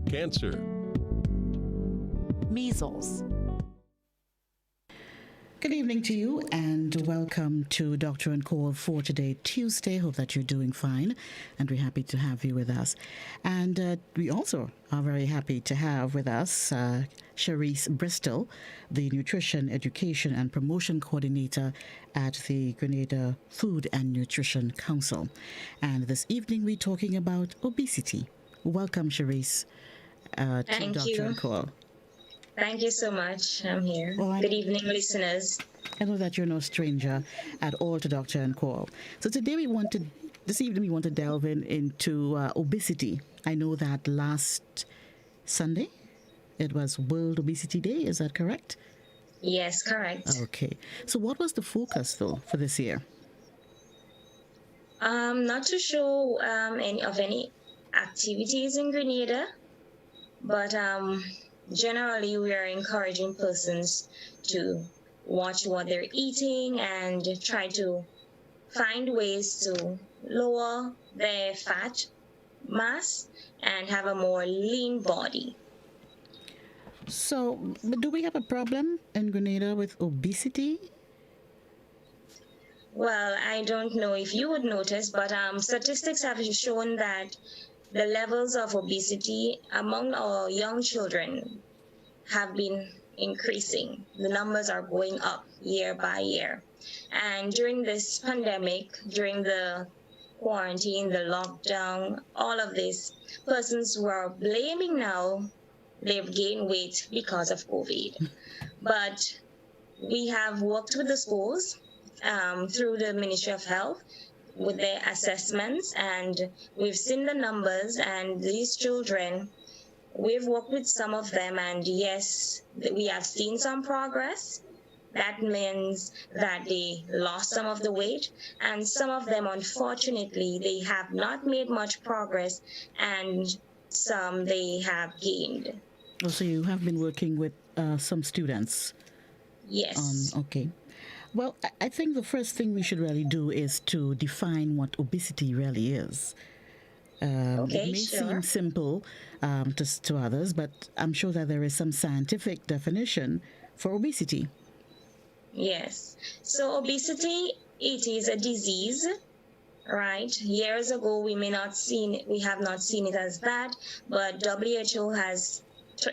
cancer, measles. Good evening to you and welcome to Doctor and Call for today, Tuesday. Hope that you're doing fine and we're happy to have you with us. And we also are very happy to have with us Charisse Bristol, the Nutrition Education and Promotion Coordinator at the Grenada Food and Nutrition Council. And this evening we're talking about obesity. Welcome, Charisse, to Thank Doctor you. and Call. Thank you so much. I'm here. Well, Good evening, listeners. I know that you're no stranger at all to Doctor and Call. So this evening we want to delve into obesity. I know that last Sunday it was World Obesity Day. Is that correct? Yes, correct. Okay. So what was the focus though for this year? Not to show any activities in Grenada, but generally we are encouraging persons to watch what they're eating and try to find ways to lower their fat mass and have a more lean body. So, but do we have a problem in Grenada with obesity? Well, I don't know if you would notice, but statistics have shown that the levels of obesity among our young children have been increasing. The numbers are going up year by year. And during this pandemic, during the quarantine, the lockdown, all of this, persons who are blaming now, they've gained weight because of COVID. But we have worked with the schools through the Ministry of Health with their assessments, and we've seen the numbers, and these children, we've worked with some of them, and yes, we have seen some progress. That means that they lost some of the weight, and some of them, unfortunately, they have not made much progress, and some they have gained. Oh, so you have been working with some students? Yes. Okay. Well, I think the first thing we should really do is to define what obesity really is. Okay, it may sure. seem simple to others, but I'm sure that there is some scientific definition for obesity. Yes. So obesity, it is a disease, right? Years ago, we have not seen it as that, but WHO has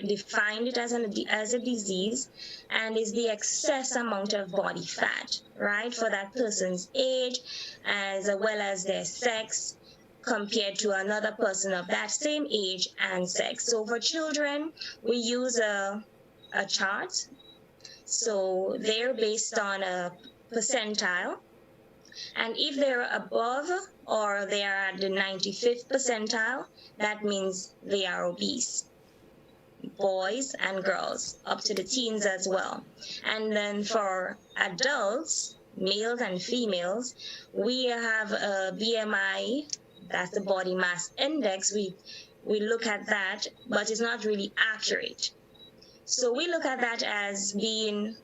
defined it as a disease, and is the excess amount of body fat, right, for that person's age, as well as their sex, compared to another person of that same age and sex. So for children, we use a chart. So they're based on a percentile. And if they're above or they are at the 95th percentile, that means they are obese. Boys and girls, up to the teens as well. And then for adults, males and females, we have a BMI, that's the body mass index. We look at that, but it's not really accurate. So we look at that as being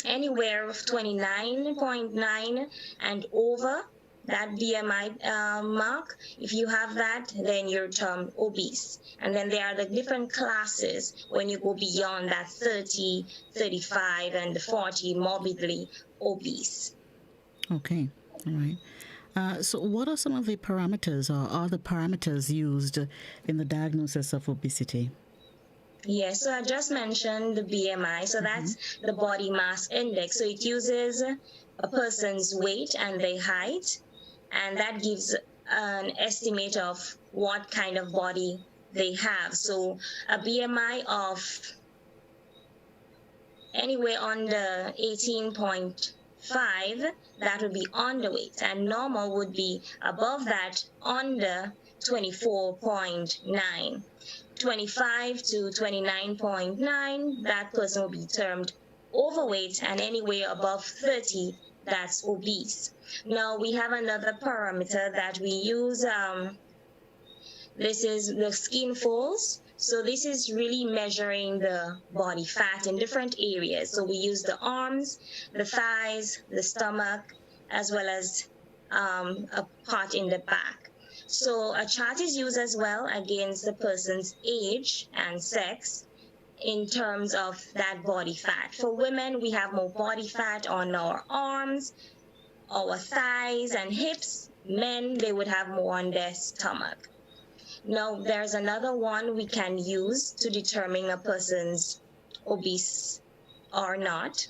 anywhere of 29.9 and over that BMI mark. If you have that, then you're termed obese. And then there are the different classes when you go beyond that 30, 35, and the 40, morbidly obese. Okay, all right. So what are some of the parameters, or are the parameters used in the diagnosis of obesity? Yes, so I just mentioned the BMI. So that's the body mass index. So it uses a person's weight and their height, and that gives an estimate of what kind of body they have. So a BMI of anywhere under 18.5, that would be underweight, and normal would be above that, under 24.9. 25 to 29.9, that person will be termed overweight, and anywhere above 30, that's obese. Now we have another parameter that we use. This is the skin folds. So this is really measuring the body fat in different areas. So we use the arms, the thighs, the stomach, as well as a part in the back. So a chart is used as well against the person's age and sex in terms of that body fat. For women, we have more body fat on our arms, our thighs and hips. Men, they would have more on their stomach. Now, there's another one we can use to determine a person's obese or not.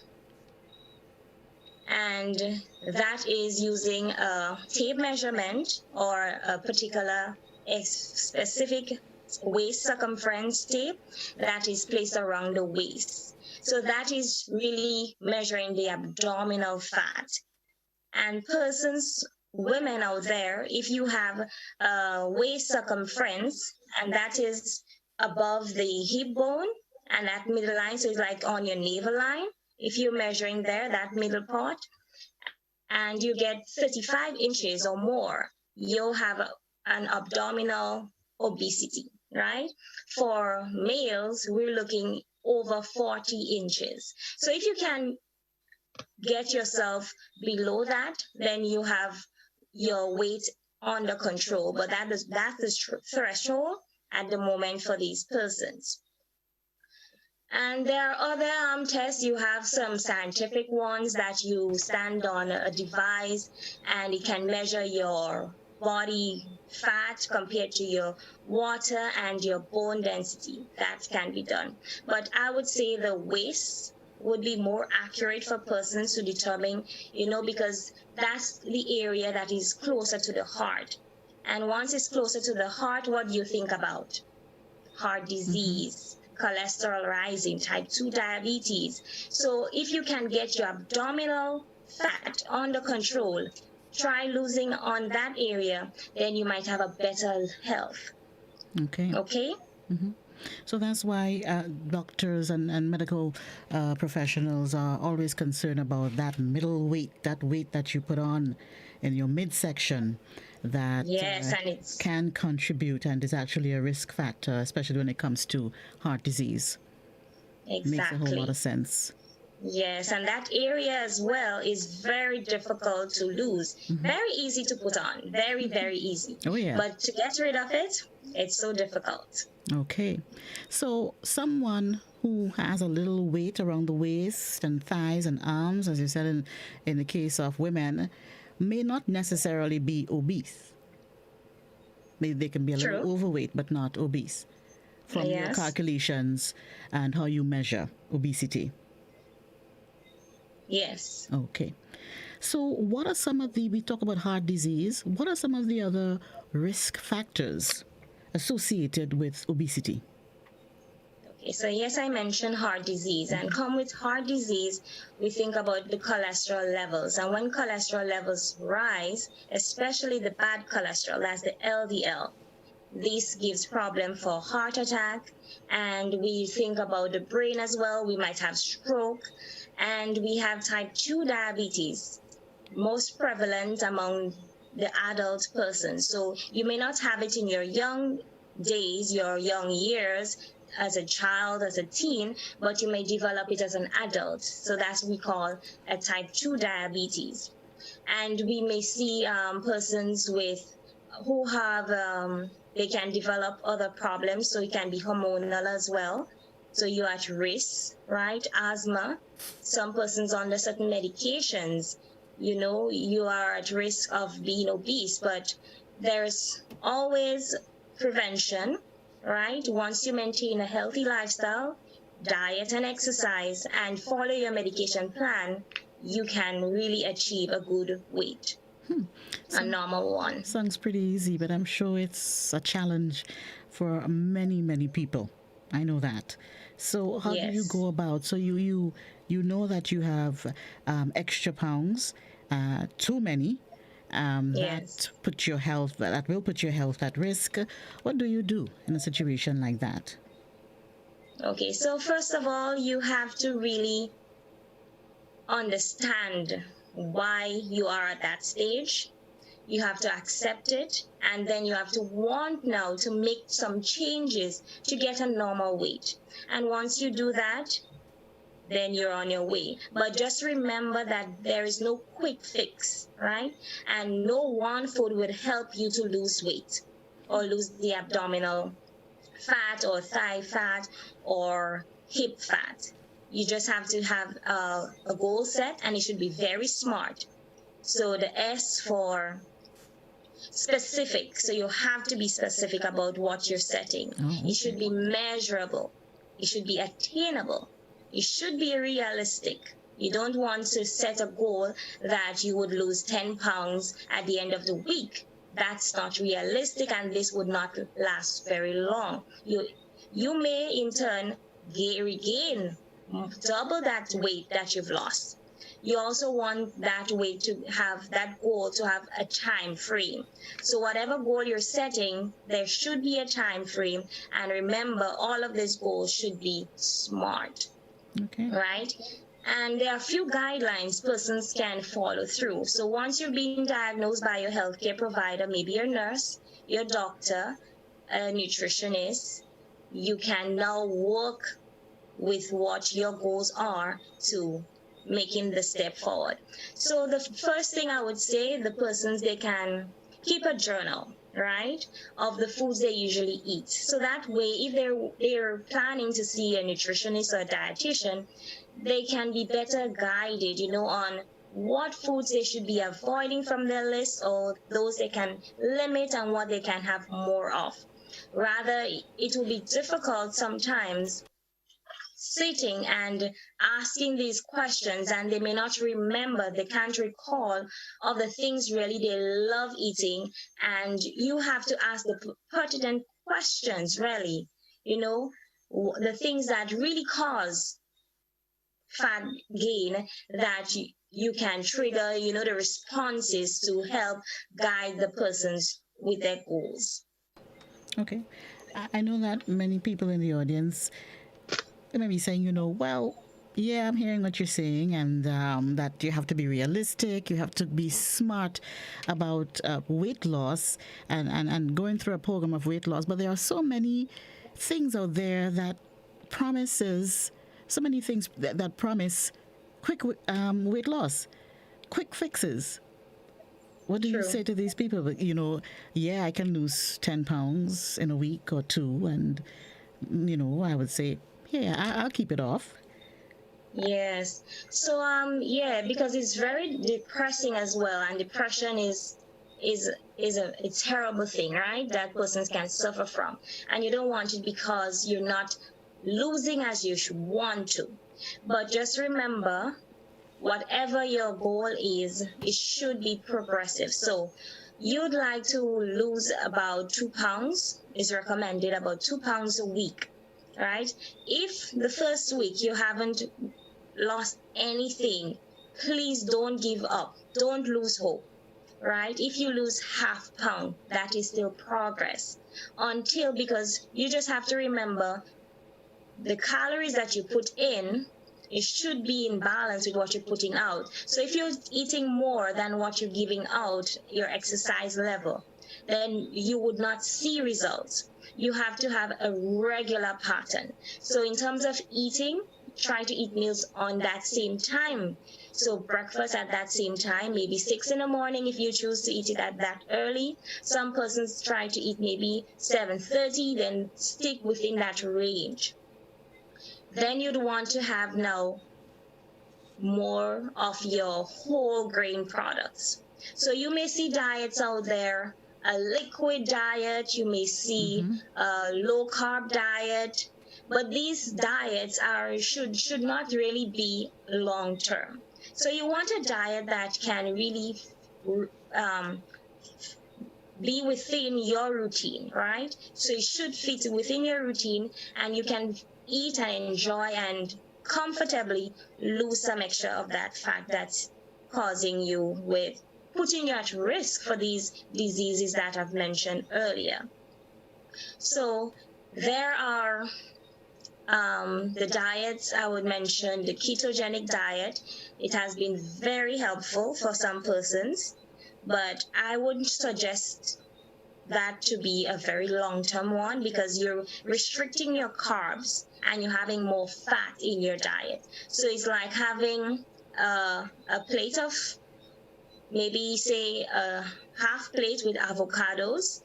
And that is using a tape measurement or a particular specific waist circumference tape that is placed around the waist. So that is really measuring the abdominal fat. And women out there, if you have a waist circumference and that is above the hip bone and that middle line, so it's like on your navel line, if you're measuring there, that middle part, and you get 35 inches or more, you'll have an abdominal obesity, right? For males, we're looking over 40 inches. So if you can get yourself below that, then you have your weight under control. But that's the threshold at the moment for these persons. And there are other tests. You have some scientific ones that you stand on a device and it can measure your body fat compared to your water and your bone density. That can be done. But I would say the waist would be more accurate for persons to determine, because that's the area that is closer to the heart. And once it's closer to the heart, what do you think about? Heart disease, cholesterol rising, type 2 diabetes. So if you can get your abdominal fat under control, try losing on that area, then you might have a better health. Okay. Okay? Mm-hmm. So that's why doctors and medical professionals are always concerned about that middle weight, that weight that you put on in your midsection that yes, and it's can contribute and is actually a risk factor, especially when it comes to heart disease. Exactly. Makes a whole lot of sense. Yes, and that area as well is very difficult to lose. Very easy to put on. Very, very easy. Oh, yeah. But to get rid of it, it's so difficult. Okay. So someone who has a little weight around the waist and thighs and arms, as you said in the case of women, may not necessarily be obese. Maybe they can be a little overweight, but not obese. From your calculations and how you measure obesity. Yes. Okay. So what are some of we talk about heart disease, what are some of the other risk factors associated with obesity? Okay, so yes, I mentioned heart disease, and come with heart disease, we think about the cholesterol levels. And when cholesterol levels rise, especially the bad cholesterol, that's the LDL, this gives problem for heart attack. And we think about the brain as well. We might have stroke, and we have type 2 diabetes, most prevalent among the adult persons. So you may not have it in your young days, your young years, as a child, as a teen, but you may develop it as an adult. So that's what we call a type 2 diabetes. And we may see persons who have, they can develop other problems. So it can be hormonal as well. So you're at risk, right? Asthma. Some persons under certain medications, you are at risk of being obese, but there's always prevention, right? Once you maintain a healthy lifestyle, diet and exercise, and follow your medication plan, you can really achieve a good weight, a normal one. Sounds pretty easy, but I'm sure it's a challenge for many, many people. I know that. So how do you go about? So you know that you have extra pounds, too many. That will put your health at risk. What do you do in a situation like that? Okay, so first of all, you have to really understand why you are at that stage. You have to accept it, and then you have to want now to make some changes to get a normal weight. And once you do that, then you're on your way. But just remember that there is no quick fix, right? And no one food would help you to lose weight or lose the abdominal fat or thigh fat or hip fat. You just have to have a goal set, and it should be very smart. So the S for specific. So you have to be specific about what you're setting. It should be measurable. It should be attainable. It should be realistic. You don't want to set a goal that you would lose 10 pounds at the end of the week. That's not realistic, and this would not last very long. You may in turn regain double that weight that you've lost. You also want that weight to have, that goal to have a time frame. So whatever goal you're setting, there should be a time frame. And remember, all of these goals should be smart. Okay. Right? And there are a few guidelines persons can follow through. So once you're being diagnosed by your healthcare provider, maybe your nurse, your doctor, a nutritionist, you can now work with what your goals are to making the step forward. So the first thing I would say, the persons, they can keep a journal, right, of the foods they usually eat. So that way, if they're planning to see a nutritionist or a dietitian, they can be better guided, on what foods they should be avoiding from their list, or those they can limit and what they can have more of. Rather, it will be difficult sometimes sitting and asking these questions, and they may not remember, they can't recall of the things really they love eating, and you have to ask the pertinent questions, really, the things that really cause fat gain, that you can trigger, the responses to help guide the persons with their goals. Okay. I know that many people in the audience, they may be saying, well, yeah, I'm hearing what you're saying, and that you have to be realistic, you have to be smart about weight loss and going through a program of weight loss. But there are so many things out there that promises, so many things that promise quick weight loss, quick fixes. What do you say to these people? Yeah, I can lose 10 pounds in a week or two, and, I would say, yeah, I'll keep it off. Yes. So because it's very depressing as well, and depression is a terrible thing, right? That persons can suffer from, and you don't want it because you're not losing as you should want to. But just remember, whatever your goal is, it should be progressive. So you'd like to lose about 2 pounds, is recommended about 2 pounds a week. Right? If the first week you haven't lost anything, please don't give up. Don't lose hope. Right? If you lose half pound, that is still progress. Because you just have to remember, the calories that you put in, it should be in balance with what you're putting out. So if you're eating more than what you're giving out, your exercise level, then you would not see results. You have to have a regular pattern. So in terms of eating, try to eat meals on that same time. So breakfast at that same time, maybe 6 in the morning if you choose to eat it at that early. Some persons try to eat maybe 7:30, then stick within that range. Then you'd want to have now more of your whole grain products. So you may see diets out there, a liquid diet, you may see a low carb diet, but these diets should not really be long term. So you want a diet that can really be within your routine, right? So it should fit within your routine, and you can eat and enjoy and comfortably lose some extra of that fat that's putting you at risk for these diseases that I've mentioned earlier. So there are the diets I would mention. The ketogenic diet, it has been very helpful for some persons, but I wouldn't suggest that to be a very long-term one, because you're restricting your carbs and you're having more fat in your diet. So it's like having a plate of, maybe say a half plate with avocados,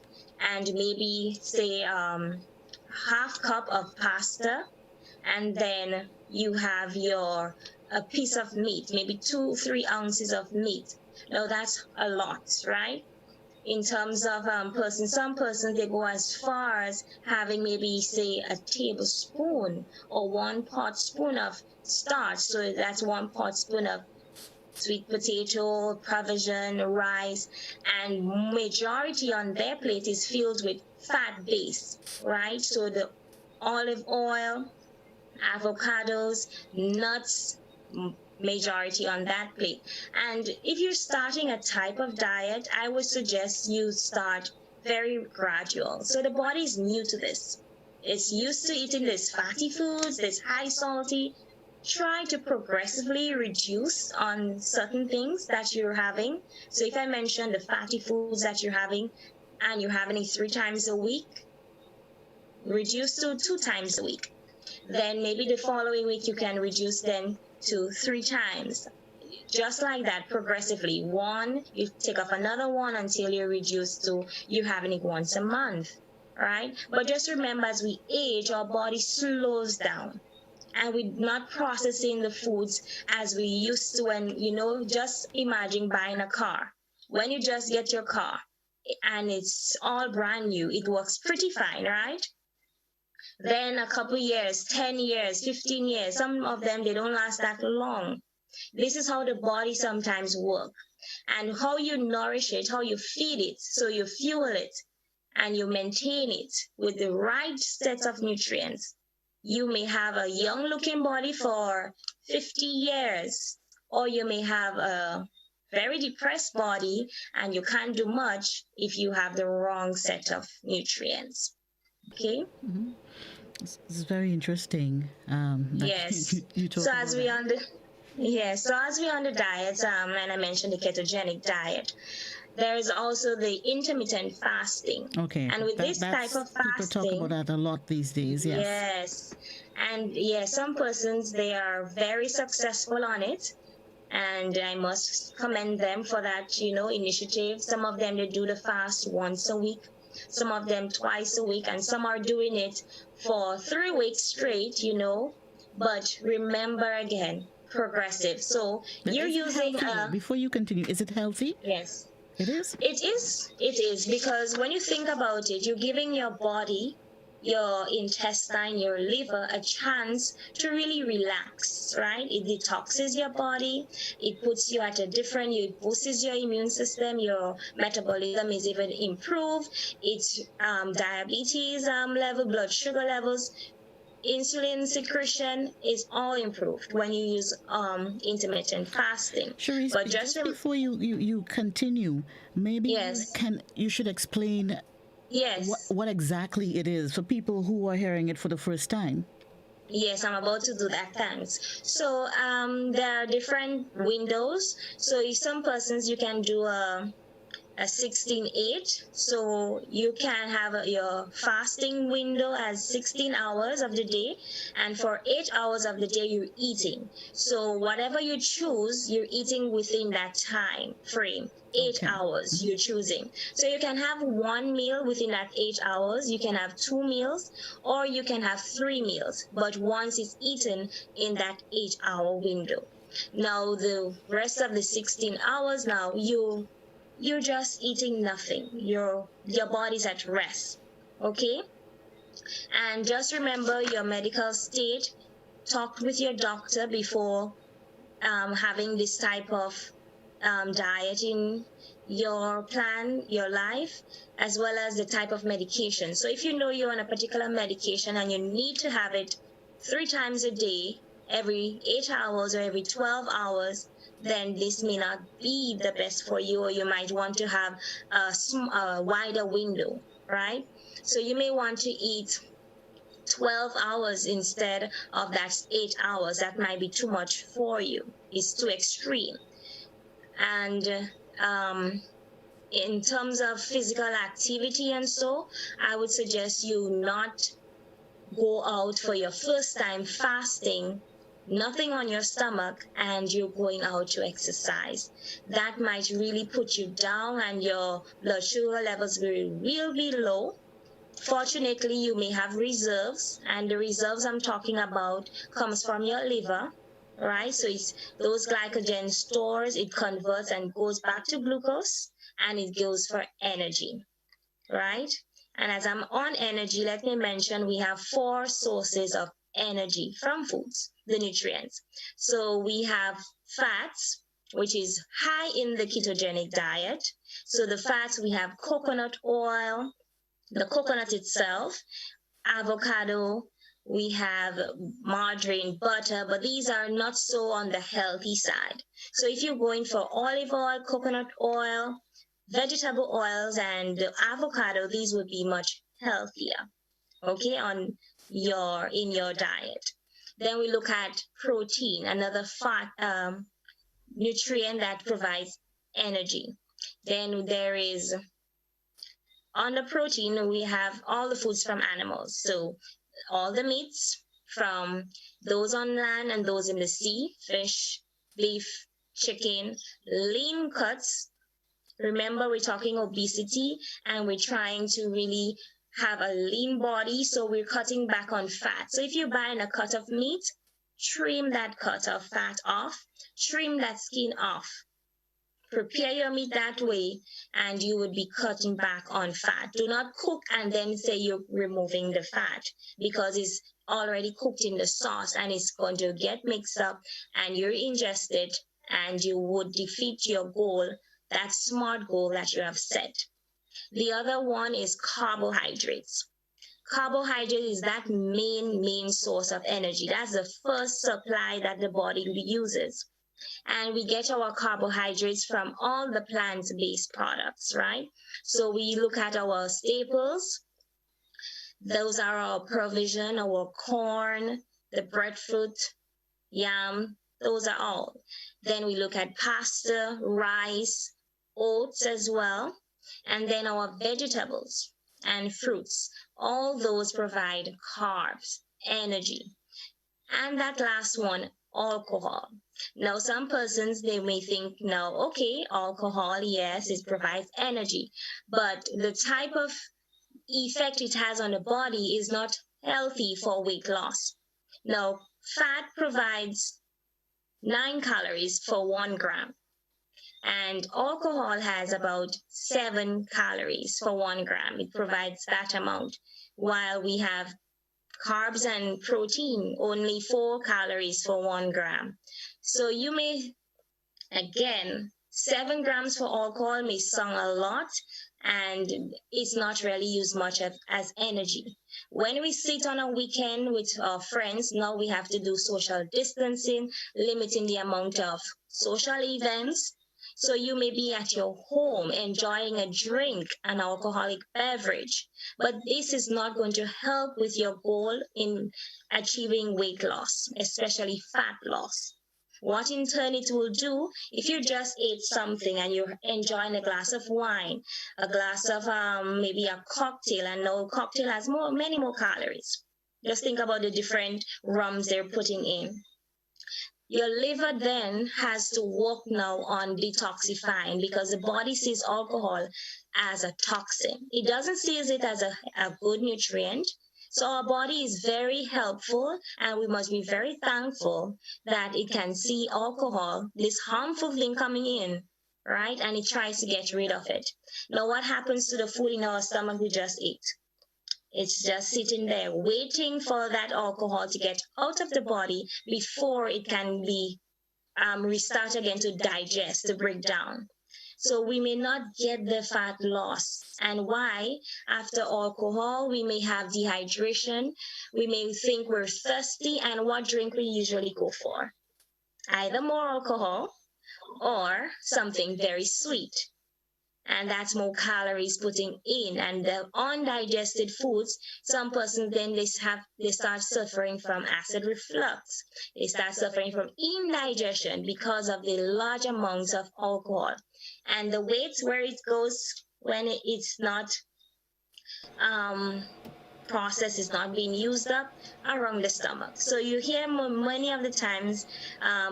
and maybe say half cup of pasta, and then you have a piece of meat, maybe 2-3 ounces of meat. Now that's a lot, right? In terms of some persons, they go as far as having maybe say a tablespoon or 1 pot spoon of starch. So that's 1 pot spoon of sweet potato, provision, rice, and majority on their plate is filled with fat base, right? So the olive oil, avocados, nuts, majority on that plate. And if you're starting a type of diet, I would suggest you start very gradual. So the body is new to this. It's used to eating this fatty foods, this high salty. Try to progressively reduce on certain things that you're having. So if I mentioned the fatty foods that you're having and you're having it 3 times a week, reduce to 2 times a week. Then maybe the following week you can reduce then to 3 times. Just like that, progressively. 1, you take off another 1 until you're reduced to you having it once a month, right? But just remember, as we age, our body slows down, and we're not processing the foods as we used to when, just imagine buying a car. When you just get your car and it's all brand new, it works pretty fine, right? Then a couple years, 10 years, 15 years, some of them, they don't last that long. This is how the body sometimes works. And how you nourish it, how you feed it, so you fuel it and you maintain it with the right sets of nutrients. You may have a young-looking body for 50 years, or you may have a very depressed body and you can't do much if you have the wrong set of nutrients. Okay? Mm-hmm. This is very interesting. Yes. You talk so about as we that. on the so as we on the diets, and I mentioned the ketogenic diet, there is also the intermittent fasting. Okay, And with this type that's of people talk fasting, about that a lot these days. Yes. yes, and yes, some persons, they are very successful on it, and I must commend them for that, initiative. Some of them, they do the fast once a week, some of them twice a week, and some are doing it for 3 weeks straight, But remember again, progressive. So But you're is it using healthy, though? Before you continue, is it healthy? yes. It is. It is, because when you think about it, you're giving your body, your intestine, your liver, a chance to really relax, right? It detoxes your body. It puts you at it boosts your immune system. Your metabolism is even improved. It's diabetes level, blood sugar levels, insulin secretion is all improved when you use intermittent fasting. Charisse, But just before you continue, maybe yes, you should explain yes. what exactly it is for people who are hearing it for the first time. Yes, I'm about to do that. Thanks. So there are different windows. So if some persons, you can do a 16/8, so you can have your fasting window as 16 hours of the day, and for 8 hours of the day you're eating. So whatever you choose, you're eating within that time frame. 8 Okay. hours you're choosing. So you can have 1 meal within that 8 hours, you can have 2 meals, or you can have 3 meals, but once it's eaten in that 8-hour window. Now the rest of the 16 hours, now you're just eating nothing. Your body's at rest. Okay? And just remember your medical state. Talk with your doctor before having this type of diet in your plan, your life, as well as the type of medication. So if you know you're on a particular medication and you need to have it 3 times a day, every 8 hours or every 12 hours, then this may not be the best for you, or you might want to have a wider window, right? So you may want to eat 12 hours instead of that 8 hours. That might be too much for you. It's too extreme. And in terms of physical activity and so, I would suggest you not go out for your first time fasting, nothing on your stomach, and you're going out to exercise. That might really put you down and your blood sugar levels will be low. Fortunately, you may have reserves, and the reserves I'm talking about comes from your liver, right? So it's those glycogen stores, it converts and goes back to glucose, and it goes for energy, right? And as I'm on energy, let me mention we have 4 sources of energy from foods, the nutrients. So we have fats, which is high in the ketogenic diet. So the fats, we have coconut oil, the coconut itself, avocado, we have margarine, butter, but these are not so on the healthy side. So if you're going for olive oil, coconut oil, vegetable oils, and avocado, these would be much healthier, okay, in your diet. Then we look at protein, another fat nutrient that provides energy. Then there is, on the protein, we have all the foods from animals. So all the meats from those on land and those in the sea, fish, beef, chicken, lean cuts. Remember, we're talking obesity and we're trying to really have a lean body, so we're cutting back on fat. So if you're buying a cut of meat, trim that cut of fat off, trim that skin off. Prepare your meat that way, and you would be cutting back on fat. Do not cook and then say you're removing the fat, because it's already cooked in the sauce and it's going to get mixed up and you're ingested, and you would defeat your goal, that SMART goal that you have set. The other one is carbohydrates. Carbohydrate is that main source of energy. That's the first supply that the body uses. And we get our carbohydrates from all the plant-based products, right? So we look at our staples. Those are our provision, our corn, the breadfruit, yam, those are all. Then we look at pasta, rice, oats as well, and then our vegetables and fruits. All those provide carbs, energy. And that last one, alcohol. Now, some persons, they may think, now, okay, alcohol, yes, it provides energy, but the type of effect it has on the body is not healthy for weight loss. Now, fat provides 9 calories for 1 gram, and alcohol has about 7 calories for 1 gram. It provides that amount, while we have carbs and protein, only 4 calories for 1 gram. So you may, again, 7 grams for alcohol may sound a lot, and it's not really used much as energy. When we sit on a weekend with our friends, now we have to do social distancing, limiting the amount of social events. So you may be at your home enjoying a drink, an alcoholic beverage, but this is not going to help with your goal in achieving weight loss, especially fat loss. What in turn it will do, if you just ate something and you're enjoying a glass of wine, a glass of maybe a cocktail, and no cocktail has many more calories. Just think about the different rums they're putting in. Your liver then has to work now on detoxifying, because the body sees alcohol as a toxin. It doesn't see it as a good nutrient. So our body is very helpful, and we must be very thankful that it can see alcohol, this harmful thing coming in, right? And it tries to get rid of it. Now, what happens to the food in our stomach we just ate? It's just sitting there waiting for that alcohol to get out of the body before it can be restart again to digest, to break down. So we may not get the fat loss. And why? After alcohol, we may have dehydration. We may think we're thirsty, and what drink we usually go for? Either more alcohol or something very sweet. and that's more calories putting in. And the undigested foods, some persons then they start suffering from acid reflux. They start suffering from indigestion because of the large amounts of alcohol. And the weight, where it goes when it's not process is not being used up around the stomach. So you hear many of the times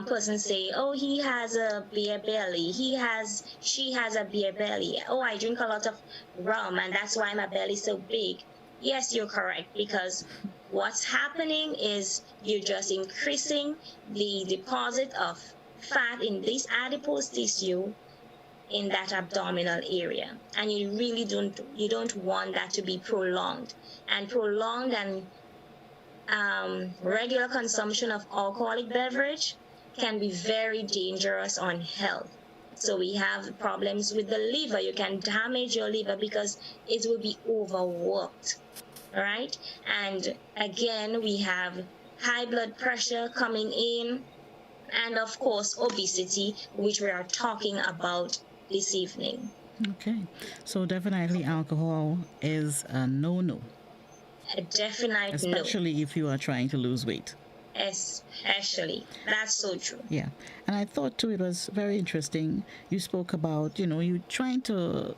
persons say, oh, he has a beer belly, she has a beer belly, oh, I drink a lot of rum and that's why my belly's so big. Yes, you're correct, because what's happening is you're just increasing the deposit of fat in this adipose tissue in that abdominal area, and you really don't want that to be prolonged. And regular consumption of alcoholic beverage can be very dangerous on health. So we have problems with the liver. You can damage your liver because it will be overworked, right? And again, we have high blood pressure coming in, and of course obesity, which we are talking about this evening. Okay. So definitely alcohol is a no-no. A definite Especially if you are trying to lose weight. Especially. That's so true. Yeah. And I thought too it was very interesting. You spoke about, you trying to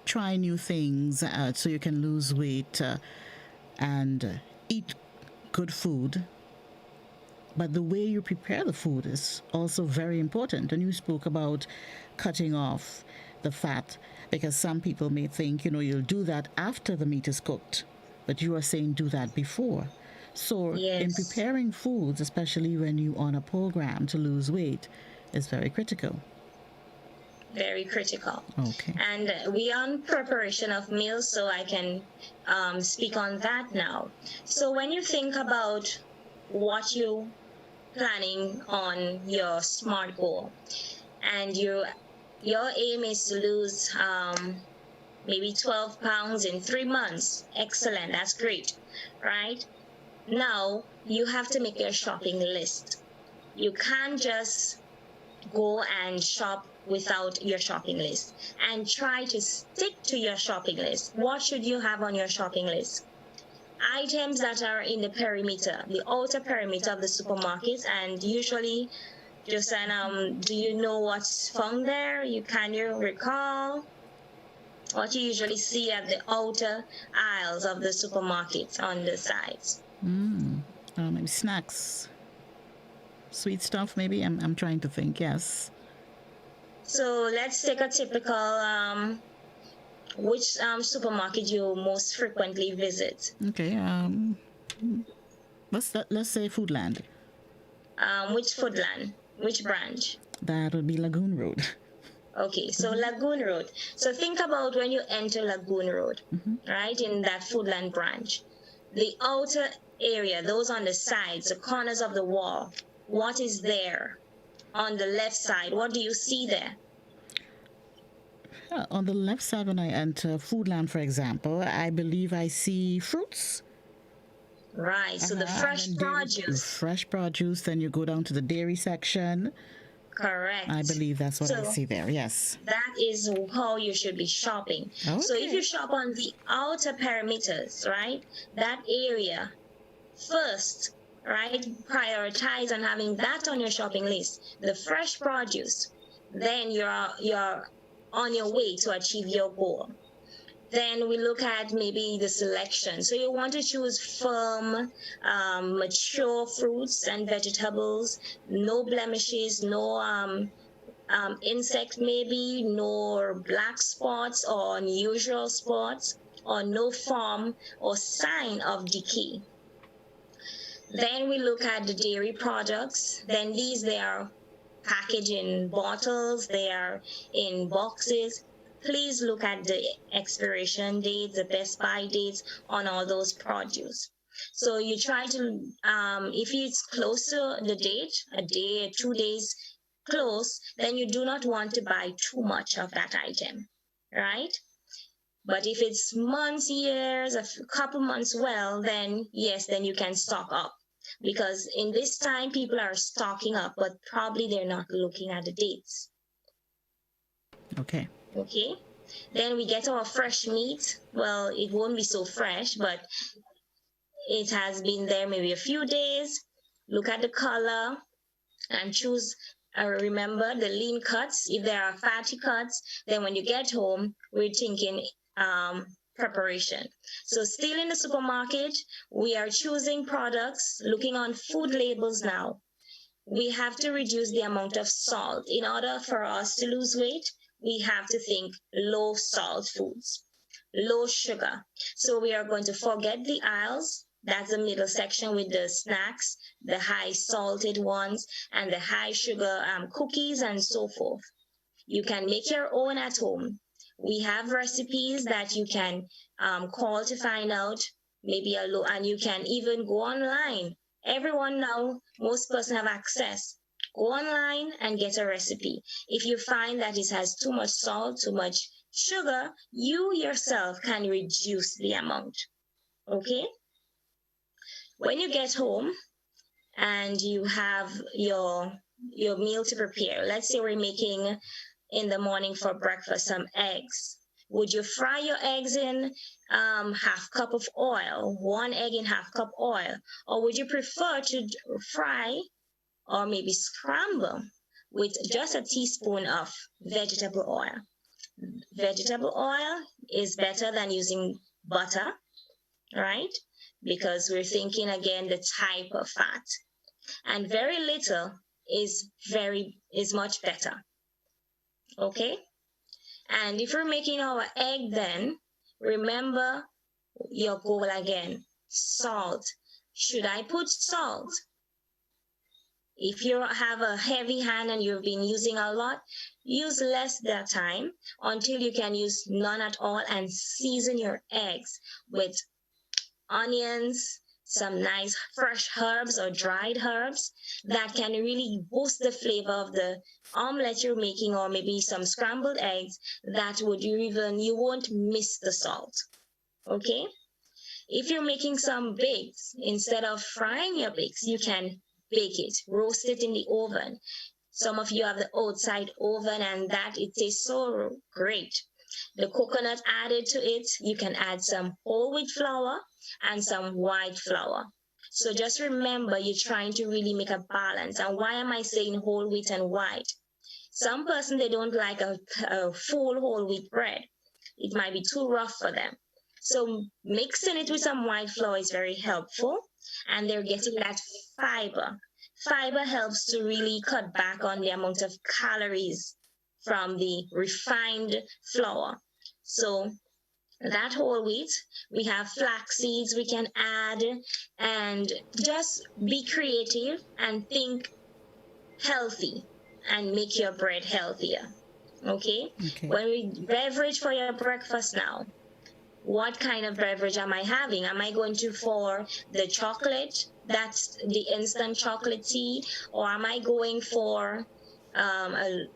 try new things so you can lose weight and eat good food. But the way you prepare the food is also very important. And you spoke about cutting off the fat, because some people may think, you'll do that after the meat is cooked. But you are saying do that before. So yes, in preparing foods, especially when you're on a program to lose weight, is very critical. Very critical. Okay. And we are on preparation of meals, so I can speak on that now. So when you think about what you planning on your SMART goal, and your aim is to lose maybe 12 pounds in 3 months. Excellent, that's great, right? Now you have to make your shopping list. You can't just go and shop without your shopping list, and try to stick to your shopping list. What should you have on your shopping list? Items that are in the perimeter, the outer perimeter of the supermarket, and usually, Josanna, do you know what's found there? Can you recall what you usually see at the outer aisles of the supermarket on the sides? Maybe snacks, sweet stuff. Maybe I'm trying to think. Yes. So let's take a typical. Which supermarket you most frequently visit? Okay. Let's say Foodland. Which Foodland? Which branch? That would be Lagoon Road. Okay, so Lagoon Road. So think about when you enter Lagoon Road, right, in that Foodland branch. The outer area, those on the sides, the corners of the wall, what is there? On the left side, what do you see there? On the left side, when I enter Foodland, for example, I believe I see fruits. Right, so the fresh produce. Fresh produce, then you go down to the dairy section. Correct. I believe that's what I see there, yes. That is how you should be shopping. Okay. So if you shop on the outer perimeters, right, that area first, right, prioritize on having that on your shopping list, the fresh produce, then you're on your way to achieve your goal. Then we look at maybe the selection. So you want to choose firm, mature fruits and vegetables, no blemishes, no insect maybe, no black spots or unusual spots, or no form or sign of decay. Then we look at the dairy products. Then they are packaged in bottles, they are in boxes. Please look at the expiration dates, the best by dates on all those produce. So you try to, if it's close to the date, a day, 2 days close, then you do not want to buy too much of that item, right? But if it's months, years, a couple months, well, then yes, then you can stock up. Because in this time, people are stocking up, but probably they're not looking at the dates. Okay. Okay. Then we get our fresh meat. Well, it won't be so fresh, but it has been there maybe a few days. Look at the color and choose. Remember the lean cuts. If there are fatty cuts, then when you get home, we're thinking preparation. So still in the supermarket, we are choosing products, looking on food labels now. We have to reduce the amount of salt. In order for us to lose weight, we have to think low salt foods, low sugar. So we are going to forget the aisles. That's the middle section with the snacks, the high salted ones, and the high sugar cookies and so forth. You can make your own at home. We have recipes that you can call to find out, maybe and you can even go online. Everyone now, most person have access. Go online and get a recipe. If you find that it has too much salt, too much sugar, you yourself can reduce the amount. Okay? When you get home and you have your meal to prepare, let's say we're making in the morning for breakfast some eggs. Would you fry your eggs in half cup of oil, 1 egg in half cup oil? Or would you prefer to fry or maybe scramble with just a teaspoon of vegetable oil? Vegetable oil is better than using butter, right? Because we're thinking again the type of fat. And very little is much better. Okay? And if we're making our egg, then remember your goal again. Salt. Should I put salt? If you have a heavy hand and you've been using a lot, use less that time until you can use none at all, and season your eggs with onions, some nice fresh herbs or dried herbs that can really boost the flavor of the omelette you're making, or maybe some scrambled eggs that you won't miss the salt. Okay? If you're making some bakes, instead of frying your bakes, you can bake it, roast it in the oven. Some of you have the outside oven, and it tastes so great. The coconut added to it, you can add some whole wheat flour and some white flour. So just remember, you're trying to really make a balance. And why am I saying whole wheat and white? Some person, they don't like a full whole wheat bread. It might be too rough for them. So mixing it with some white flour is very helpful, and they're getting that fiber. Fiber helps to really cut back on the amount of calories from the refined flour. So that whole wheat, we have flax seeds we can add, and just be creative and think healthy and make your bread healthier. Okay? When we beverage for your breakfast now, what kind of beverage am I having? Am I going for the chocolate? That's the instant chocolate tea, or am I going for a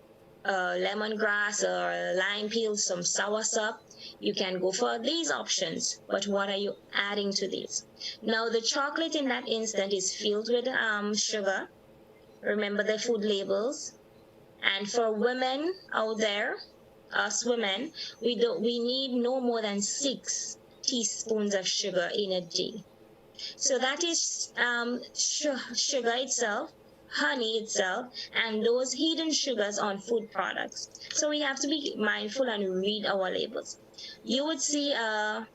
lemongrass or a lime peel, some soursop? You can go for these options, but what are you adding to these? Now, the chocolate in that instant is filled with sugar. Remember the food labels. And for women out there, us women, we need no more than 6 teaspoons of sugar in a day. So that is sugar itself, honey itself, and those hidden sugars on food products. So we have to be mindful and read our labels. You would see a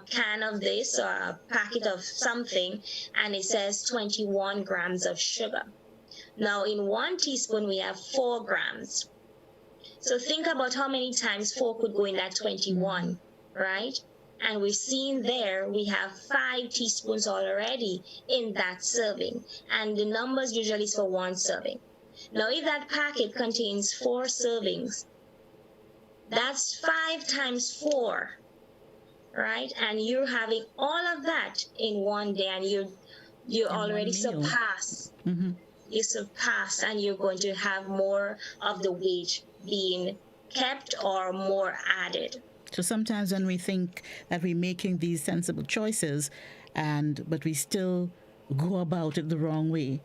can of this or a packet of something, and it says 21 grams of sugar. Now, in 1 teaspoon, we have 4 grams. So think about how many times 4 could go in that 21, right? And we're seeing there we have 5 teaspoons already in that serving. And the numbers usually is for 1 serving. Now, if that packet contains 4 servings, that's 5 times 4, right? And you're having all of that in one day, and you already surpass. You surpass, and you're going to have more of the weight being kept or more added. So sometimes when we think that we're making these sensible choices, but we still go about it the wrong way,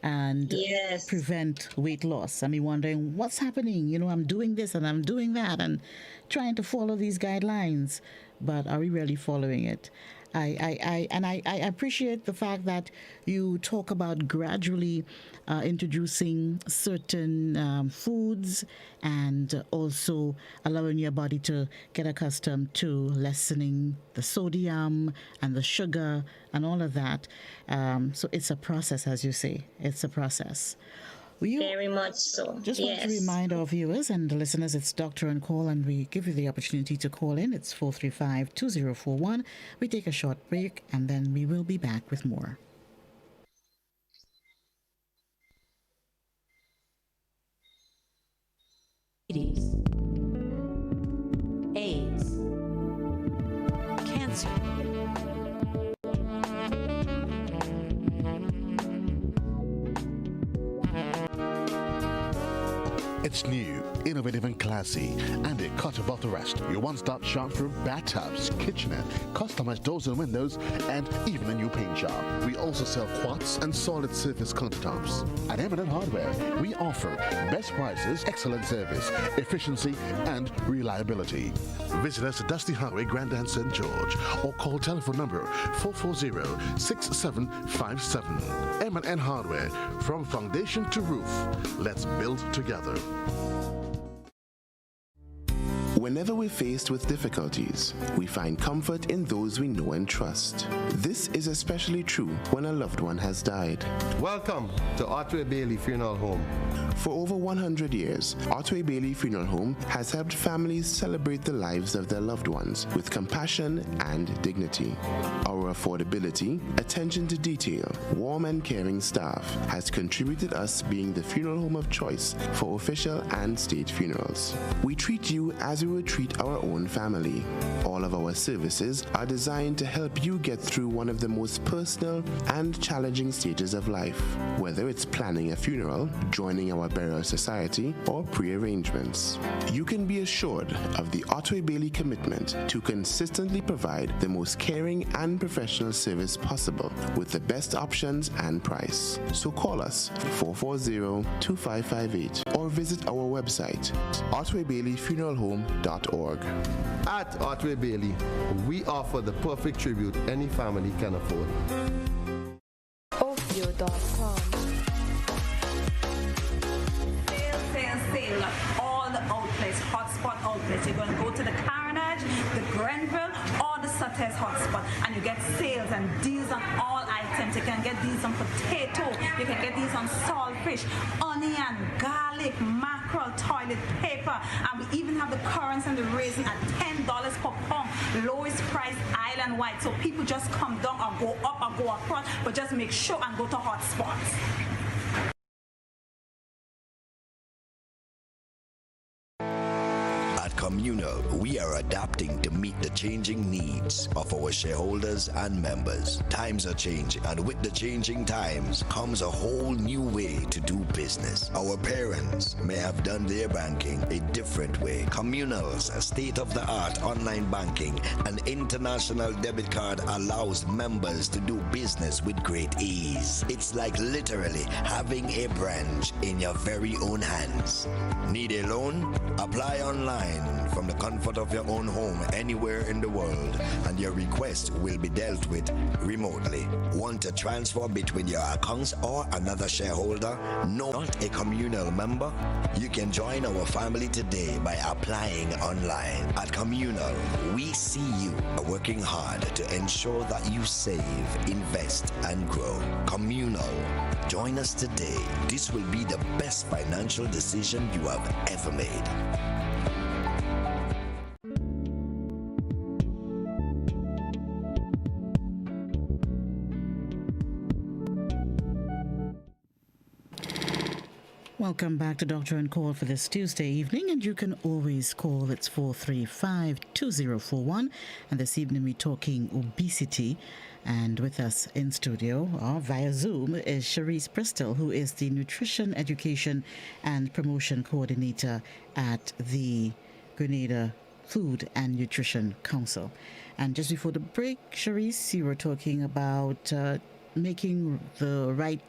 and Yes. prevent weight loss. I mean, wondering what's happening. I'm doing this and I'm doing that and trying to follow these guidelines, but are we really following it? I appreciate the fact that you talk about gradually introducing certain foods and also allowing your body to get accustomed to lessening the sodium and the sugar and all of that. So it's a process, as you say. It's a process. Very much so. Just want to Yes. remind our viewers and the listeners, it's Doctor on Call, and we give you the opportunity to call in. It's 435-2041. We take a short break, and then we will be back with more. Diabetes, AIDS, cancer. It's new, innovative and classy, and a cut above the rest. Your one-stop shop for bathtubs, kitchenette, customized doors and windows, and even a new paint job. We also sell quartz and solid surface countertops. At M&N Hardware, we offer best prices, excellent service, efficiency, and reliability. Visit us at Dusty Highway, Grandin, St. George, or call telephone number 440-6757. M&N Hardware, from foundation to roof. Let's build together. Whenever we're faced with difficulties, we find comfort in those we know and trust. This is especially true when a loved one has died. Welcome to Otway Bailey Funeral Home. For over 100 years, Otway Bailey Funeral Home has helped families celebrate the lives of their loved ones with compassion and dignity. Our affordability, attention to detail, warm and caring staff has contributed us being the funeral home of choice for official and state funerals. We treat you as we would treat our own family. All of our services are designed to help you get through one of the most personal and challenging stages of life, whether it's planning a funeral, joining our burial society, or pre-arrangements. You can be assured of the Otway Bailey commitment to consistently provide the most caring and professional service possible with the best options and price. So call us 440-2558 or visit our website, otwaybaileyfuneralhome.org. At Otway Bailey, we offer the perfect tribute any family can afford. Ovio.com. Sale. All the outlets, hotspot outlets. You're going to go to the Carnage, the Grenville, or the Sutter's hotspot, and you get sales and deals on all items. You can get these on potato, you can get these on saltfish, onion, garlic, mackerel, toilet paper, and we even have the currants and the raisin at $10 per pound, lowest price island-wide. So people just come down or go up or go across, but just make sure and go to hotspots. Communal, we are adapting to meet the changing needs of our shareholders and members. Times are changing, and with the changing times comes a whole new way to do business. Our parents may have done their banking a different way. Communal's state-of-the-art online banking and international debit card allows members to do business with great ease. It's like literally having a branch in your very own hands. Need a loan? Apply online from the comfort of your own home anywhere in the world, and your request will be dealt with remotely. Want to transfer between your accounts or another shareholder? Not a communal member? You can join our family today by applying online. At Communal, we see you working hard to ensure that you save, invest, and grow. Communal, join us today. This will be the best financial decision you have ever made. Welcome back to Doctor and Call for this Tuesday evening, and you can always call. It's 435-2041, and this evening we're talking obesity, and with us in studio or via Zoom is Charisse Bristol, who is the Nutrition Education and Promotion Coordinator at the Grenada Food and Nutrition Council. And just before the break, Charisse, you were talking about making the right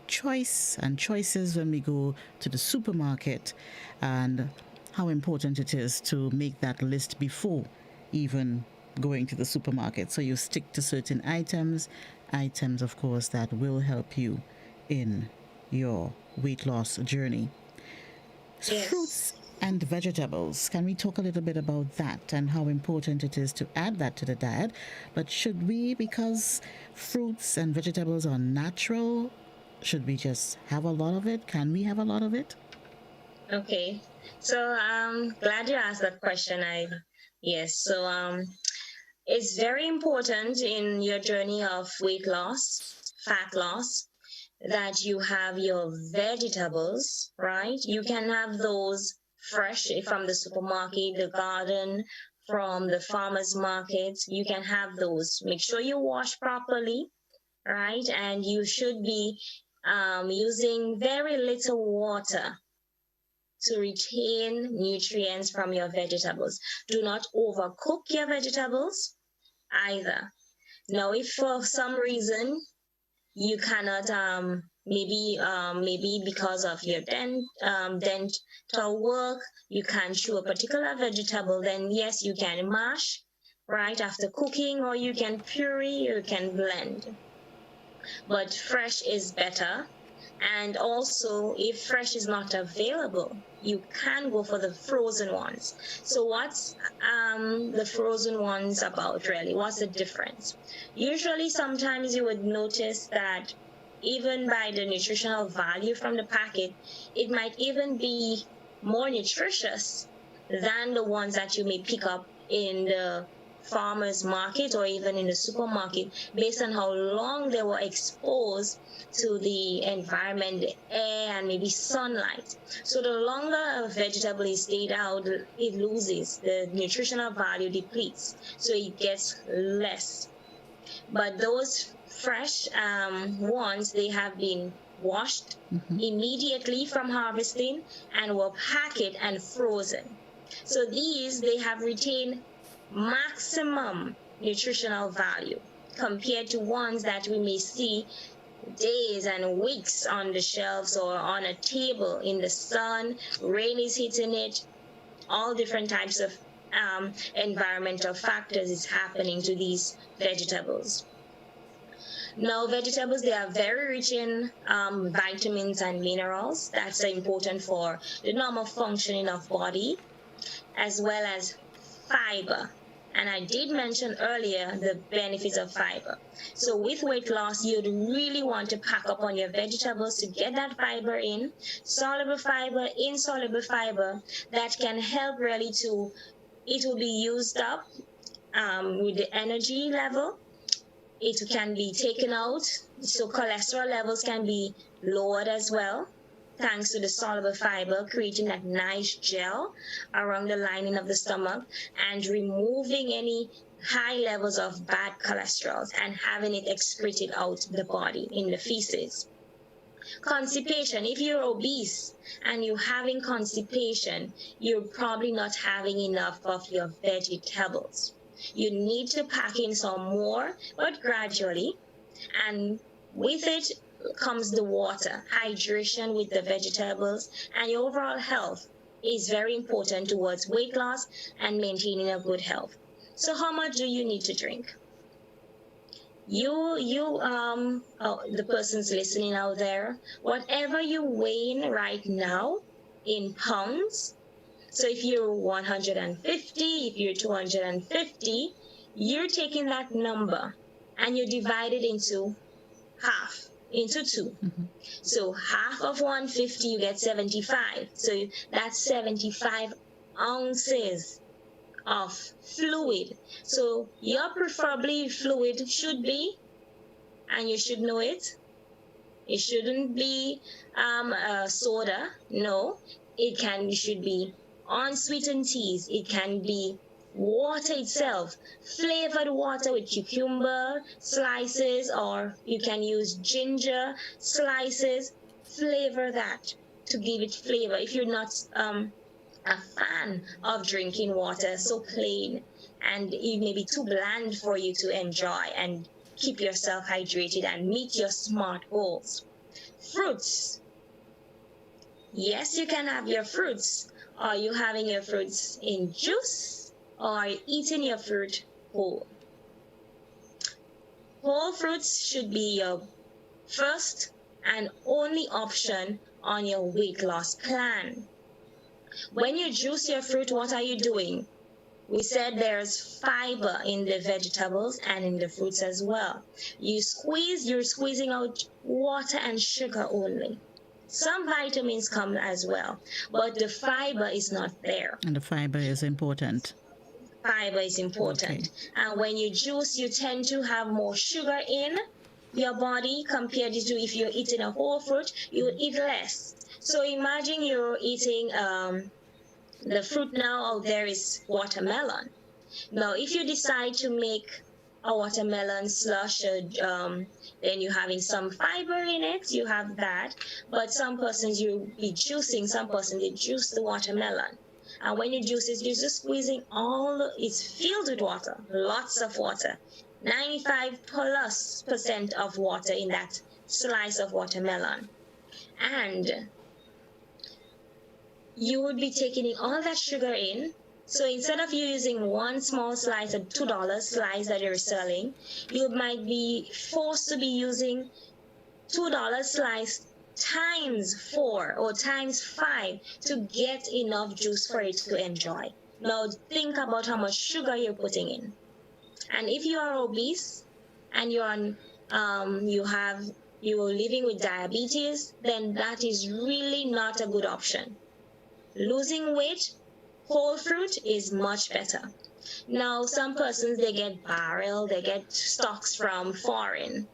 choice and choices when we go to the supermarket, and how important it is to make that list before even going to the supermarket. So you stick to certain items, of course, that will help you in your weight loss journey. Yes. Fruits and vegetables. Can we talk a little bit about that and how important it is to add that to the diet? But should we, because fruits and vegetables are natural, should we just have a lot of it? Can we have a lot of it? Okay. So glad you asked that question. It's very important in your journey of weight loss, fat loss, that you have your vegetables, right? You can have those fresh from the supermarket, the garden, from the farmer's market. You can have those. Make sure you wash properly, right? And you should be using very little water to retain nutrients from your vegetables. Do not overcook your vegetables either. Now, if for some reason you cannot, maybe because of your dental work, you can't chew a particular vegetable, then yes, you can mash right after cooking, or you can puree, you can blend. But fresh is better. And also, if fresh is not available, you can go for the frozen ones. So what's the frozen ones about, really? What's the difference? Usually, sometimes you would notice that even by the nutritional value from the packet, it might even be more nutritious than the ones that you may pick up in the farmer's market or even in the supermarket, based on how long they were exposed to the environment, the air, and maybe sunlight. So the longer a vegetable is stayed out, it loses, the nutritional value depletes, so it gets less. But those fresh ones, they have been washed immediately from harvesting and were packaged and frozen. So these, they have retained maximum nutritional value compared to ones that we may see days and weeks on the shelves or on a table in the sun. Rain is hitting it. All different types of environmental factors is happening to these vegetables. Now, vegetables, they are very rich in vitamins and minerals. That's important for the normal functioning of body, as well as fiber. And I did mention earlier the benefits of fiber. So with weight loss, you'd really want to pack up on your vegetables to get that fiber in, soluble fiber, insoluble fiber, that can help really to, it will be used up with the energy level. It can be taken out, so cholesterol levels can be lowered as well, thanks to the soluble fiber, creating that nice gel around the lining of the stomach and removing any high levels of bad cholesterol and having it excreted out the body in the feces. Constipation. If you're obese and you're having constipation, you're probably not having enough of your vegetables. You need to pack in some more, but gradually. And with it comes the water, hydration with the vegetables, and your overall health is very important towards weight loss and maintaining a good health. So how much do you need to drink? The persons listening out there, whatever you're weighing right now in pounds. So if you're 150, if you're 250, you're taking that number and you divide it into half, into two. So half of 150, you get 75. So that's 75 ounces of fluid. So your preferably fluid should be, and you should know it, it shouldn't be soda. No, it should be unsweetened teas. It can be water itself, flavored water with cucumber slices, or you can use ginger slices. Flavor that to give it flavor. If you're not a fan of drinking water so plain and it may be too bland for you to enjoy and keep yourself hydrated and meet your SMART goals, Fruits. Yes, you can have your fruits. Are you having your fruits in juice or are you eating your fruit whole? Whole fruits should be your first and only option on your weight loss plan. When you juice your fruit, what are you doing? We said there's fiber in the vegetables and in the fruits as well. You're squeezing out water and sugar only. Some vitamins come as well, but the fiber is not there. And the fiber is important. Fiber is important. Okay. And when you juice, you tend to have more sugar in your body compared to if you're eating a whole fruit, you eat less. So imagine you're eating the fruit now out there is watermelon. Now, if you decide to make a watermelon slush, then you're having some fiber in it, you have that. But some persons you'll be juicing, some persons they juice the watermelon. And when you juice it, you're just squeezing it's filled with water, lots of water. 95+% of water in that slice of watermelon. And you would be taking all that sugar in. So instead of you using one small slice, a $2 slice that you're selling, you might be forced to be using $2 slice times 4 or times 5 to get enough juice for it to enjoy. Now think about how much sugar you're putting in. And if you are obese and you're living with diabetes, then that is really not a good option. Losing weight, whole fruit is much better. Now, some persons, they get stocks from foreign.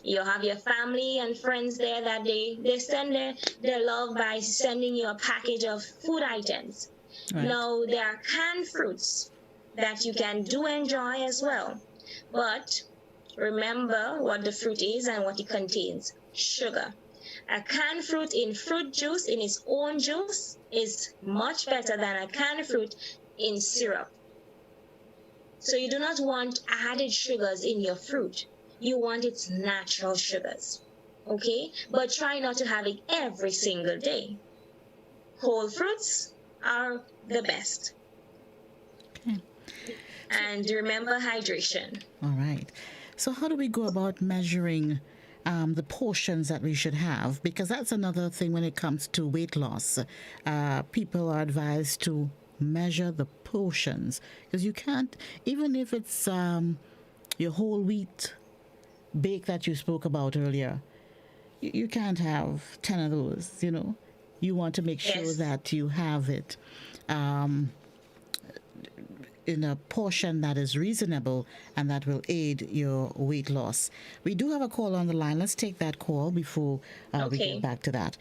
You have your family and friends there that they send their love by sending you a package of food items. Right. Now, there are canned fruits that you can do enjoy as well. But remember what the fruit is and what it contains: sugar. A canned fruit in fruit juice, in its own juice, is much better than a canned fruit in syrup. So you do not want added sugars in your fruit. You want its natural sugars, okay? But try not to have it every single day. Whole fruits are the best. Okay. And remember hydration. All right. So how do we go about measuring the portions that we should have? Because that's another thing when it comes to weight loss. People are advised to measure the portions, because you can't, even if it's your whole wheat bake that you spoke about earlier, you can't have 10 of those, you know. You want to make sure that you have it in a portion that is reasonable and that will aid your weight loss. We do have a call on the line. Let's take that call before we get back to that.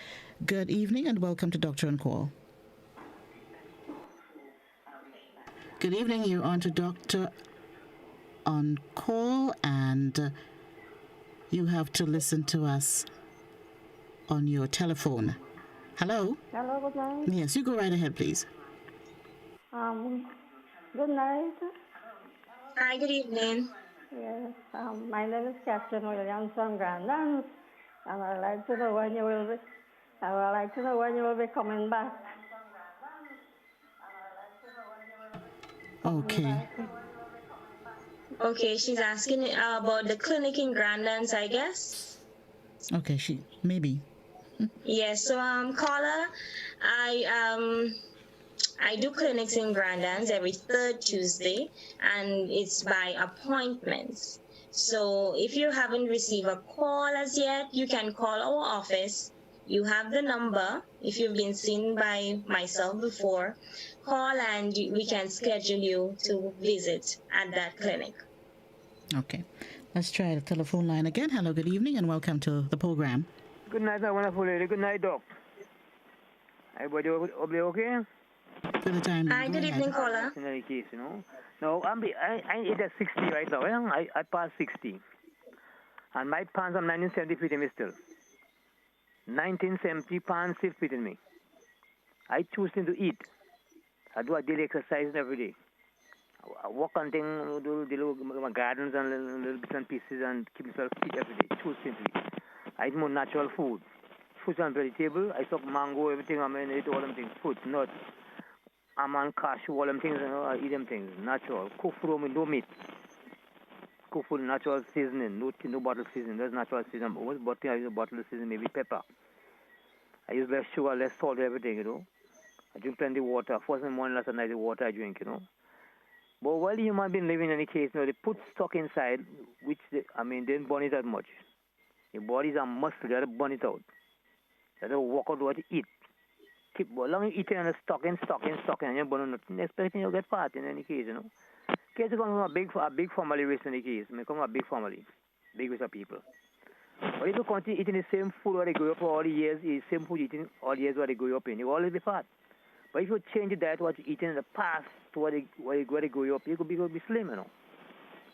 Good evening and welcome to Doctor on Call. Good evening. You're on to Doctor on Call, and you have to listen to us on your telephone. Hello? Hello, good night. Yes, you go right ahead, please. Good night. Hi, good evening. Yes, my name is Captain Williams from Grandlands, and I'd like to know when you will be. I would like to know when you will be coming back. Okay. Okay, she's asking about the clinic in Grandlands, I guess. Okay, maybe. Yes, so caller, I do clinics in Grandlands every third Tuesday, and it's by appointments. So if you haven't received a call as yet, you can call our office. You have the number. If you've been seen by myself before, call and we can schedule you to visit at that clinic. Okay. Let's try the telephone line again. Hello, good evening, and welcome to the program. Good night, my wonderful lady. Good night, Doc. Everybody okay? For the time. Hi, good evening, caller. In any case, you know. No, I eat at 60 right now. I passed 60. And my pants are 1970 fitting me still. 1970 pants still fitting me. I choose to eat. I do a daily exercise every day. I walk on things, do my gardens and little bits and pieces and keep myself fit every day. Choose to eat. I eat more natural food. Fruits and vegetable. I suck mango, everything. I mean, I eat all them things. Fruits, nuts, almond, cashew, all them things. I eat them things. Natural. Cook food with no meat. Cook food natural seasoning. No bottle seasoning. There's natural seasoning. Always bottle, I use a bottle of seasoning, maybe pepper. I use less sugar, less salt, everything, I drink plenty of water. First in the morning, last night, the water I drink, But while the human being living in any case, they put stuff inside, which, they don't burn it that much. Your bodies are muscle, they have to burn it out. They have to work out what you eat. Keep long eating and stocking, and you're burning nothing. Expecting you get fat in any case, Case you come from a big family race in the case. You come from a big family, big race of people. But if you continue eating the same food where they grew up for all the years, the same food eating all the years where they grew up in, you will always be fat. But if you change the diet what you eating in the past to where they grew up, you could be slim,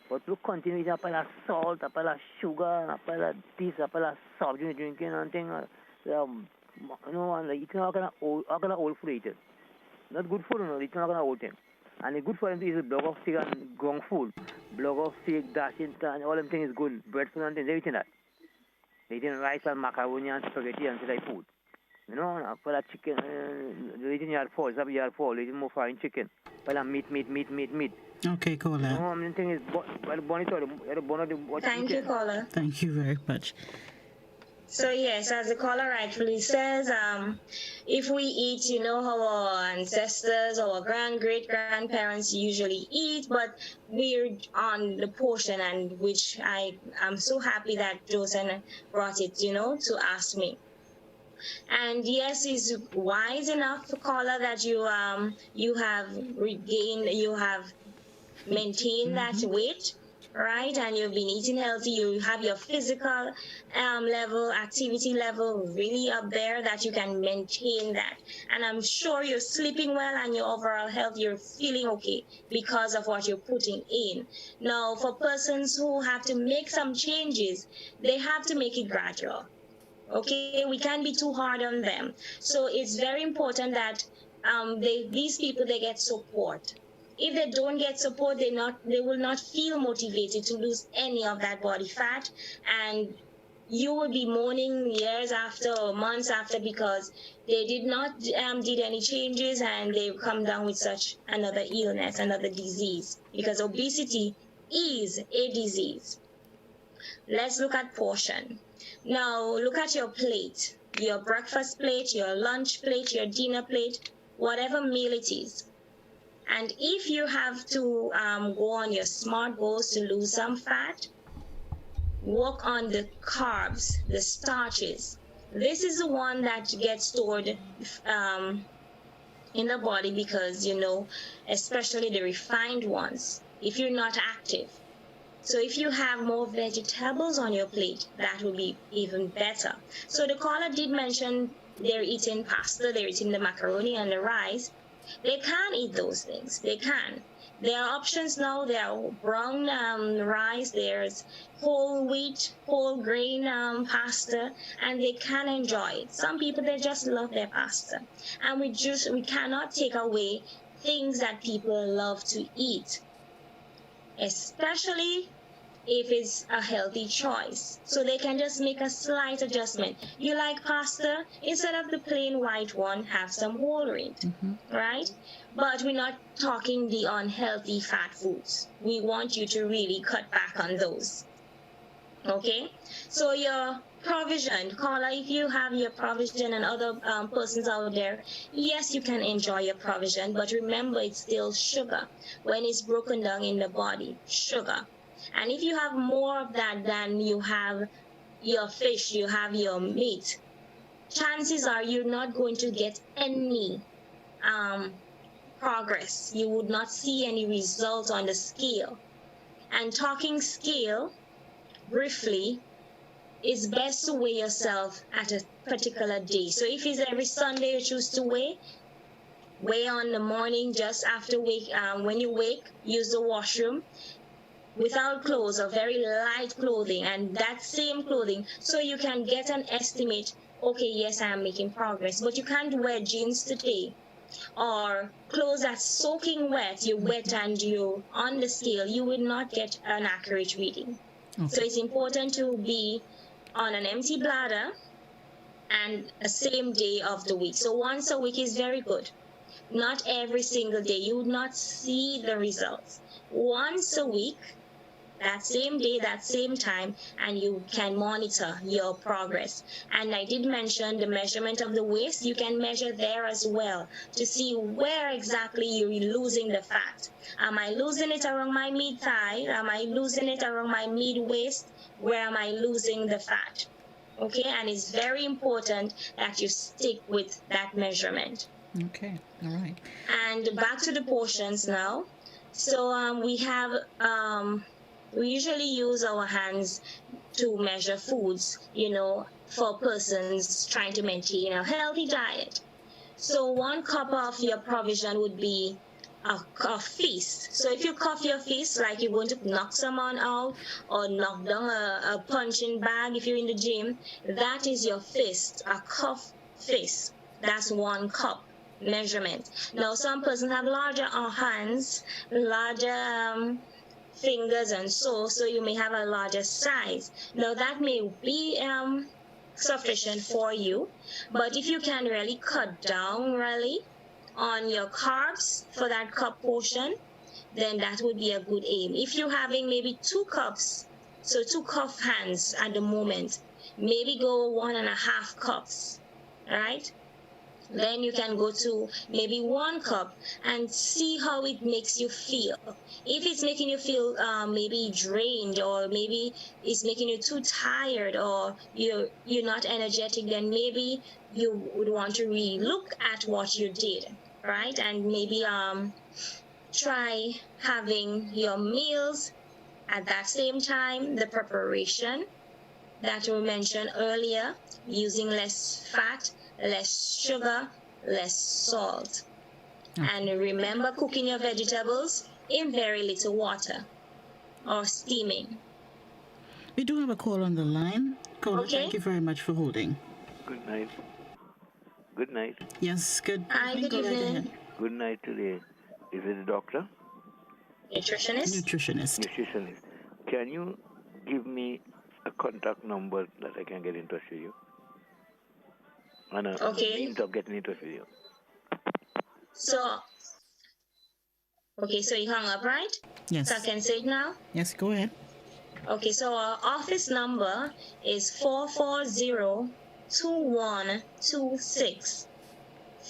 But you continue eating a pile of salt, a pile of sugar, a pile of this, a pile of soft drink drinking and things, and eating all kind of old food eating. Not good food, eating all kind of old thing. And the good for them is a block of steak and ground food. Block of steak, dashing, and all them things is good. Bread food and things, they're eating that. They're eating rice and macaroni and spaghetti and like food. For that chicken, they're eating yard fall, it's yard fall, they're eating more frying chicken. For that meat. Okay, caller. The thing is, Thank you, caller. Thank you very much. So yes, as the caller rightfully says, if we eat, how our ancestors, our great-grandparents usually eat, but we're on the portion, and which I'm so happy that Josen brought it, to ask me. And yes, it's wise enough, caller, that you have regained, you have maintained that weight. Right, and you've been eating healthy, you have your physical level, activity level really up there, that you can maintain that. And I'm sure you're sleeping well, and your overall health, you're feeling okay because of what you're putting in. Now, for persons who have to make some changes, they have to make it gradual. Okay, we can't be too hard on them. So it's very important that these people, they get support. If they don't get support, they will not feel motivated to lose any of that body fat, and you will be mourning years after or months after because they did not did any changes, and they come down with such another illness, another disease, because obesity is a disease. Let's look at portion. Now look at your plate, your breakfast plate, your lunch plate, your dinner plate, whatever meal it is. And if you have to go on your SMART goals to lose some fat, work on the carbs, the starches. This is the one that gets stored in the body because, especially the refined ones, if you're not active. So if you have more vegetables on your plate, that will be even better. So the caller did mention they're eating pasta, they're eating the macaroni and the rice. They can eat those things. They can. There are options now. There are brown rice. There's whole wheat, whole grain pasta, and they can enjoy it. Some people, they just love their pasta, and we cannot take away things that people love to eat, especially if it's a healthy choice. So they can just make a slight adjustment. You like pasta? Instead of the plain white one, have some whole grain, right? But we're not talking the unhealthy fat foods. We want you to really cut back on those. Okay? So your provision, caller, if you have your provision and other persons out there, yes, you can enjoy your provision, but remember, it's still sugar. When it's broken down in the body, sugar. And if you have more of that than you have your fish, you have your meat, chances are you're not going to get any progress. You would not see any results on the scale. And talking scale, briefly, it's best to weigh yourself at a particular day. So if it's every Sunday you choose to weigh on the morning just after when you wake, use the washroom without clothes or very light clothing, and that same clothing, so you can get an estimate. Okay, yes, I am making progress, but you can't wear jeans today or clothes that's soaking wet. You're wet and you're on the scale, you will not get an accurate reading. Okay. So it's important to be on an empty bladder and a same day of the week. So once a week is very good. Not every single day. You would not see the results. Once a week, that same day, that same time, and you can monitor your progress. And I did mention the measurement of the waist. You can measure there as well to see where exactly you're losing the fat. Am I losing it around my mid-thigh? Am I losing it around my mid-waist? Where am I losing the fat? Okay, and it's very important that you stick with that measurement. Okay, all right. And back to the portions now. So we usually use our hands to measure foods, for persons trying to maintain a healthy diet. So 1 cup of your provision would be a feast. So if you cuff your fist like you're going to knock someone out or knock down a punching bag if you're in the gym, that is your fist, a cuff fist. That's 1 cup measurement. Now some persons have larger hands, larger fingers, and so you may have a larger size. Now that may be sufficient for you, but if you can really cut down on your carbs for that cup portion, then that would be a good aim. If you're having maybe 2 cups, so 2 cup hands at the moment, maybe go 1.5 cups, right? Then you can go to maybe 1 cup and see how it makes you feel. If it's making you feel maybe drained, or maybe it's making you too tired, or you're not energetic, then maybe you would want to re-look at what you did, right? And maybe try having your meals at that same time, the preparation that we mentioned earlier, using less fat, less sugar, less salt. And remember cooking your vegetables in very little water or steaming. We do have a call on the line. Caller, okay. Thank you very much for holding. Good night. Good night. Yes, good. Hi, good evening. Good night today. Is it a doctor? Nutritionist. Can you give me a contact number that I can get in touch with you? And a means of getting in touch with you. So you hung up, right? Yes. So I can say it now? Yes, go ahead. Okay, so our office number is 440-2126.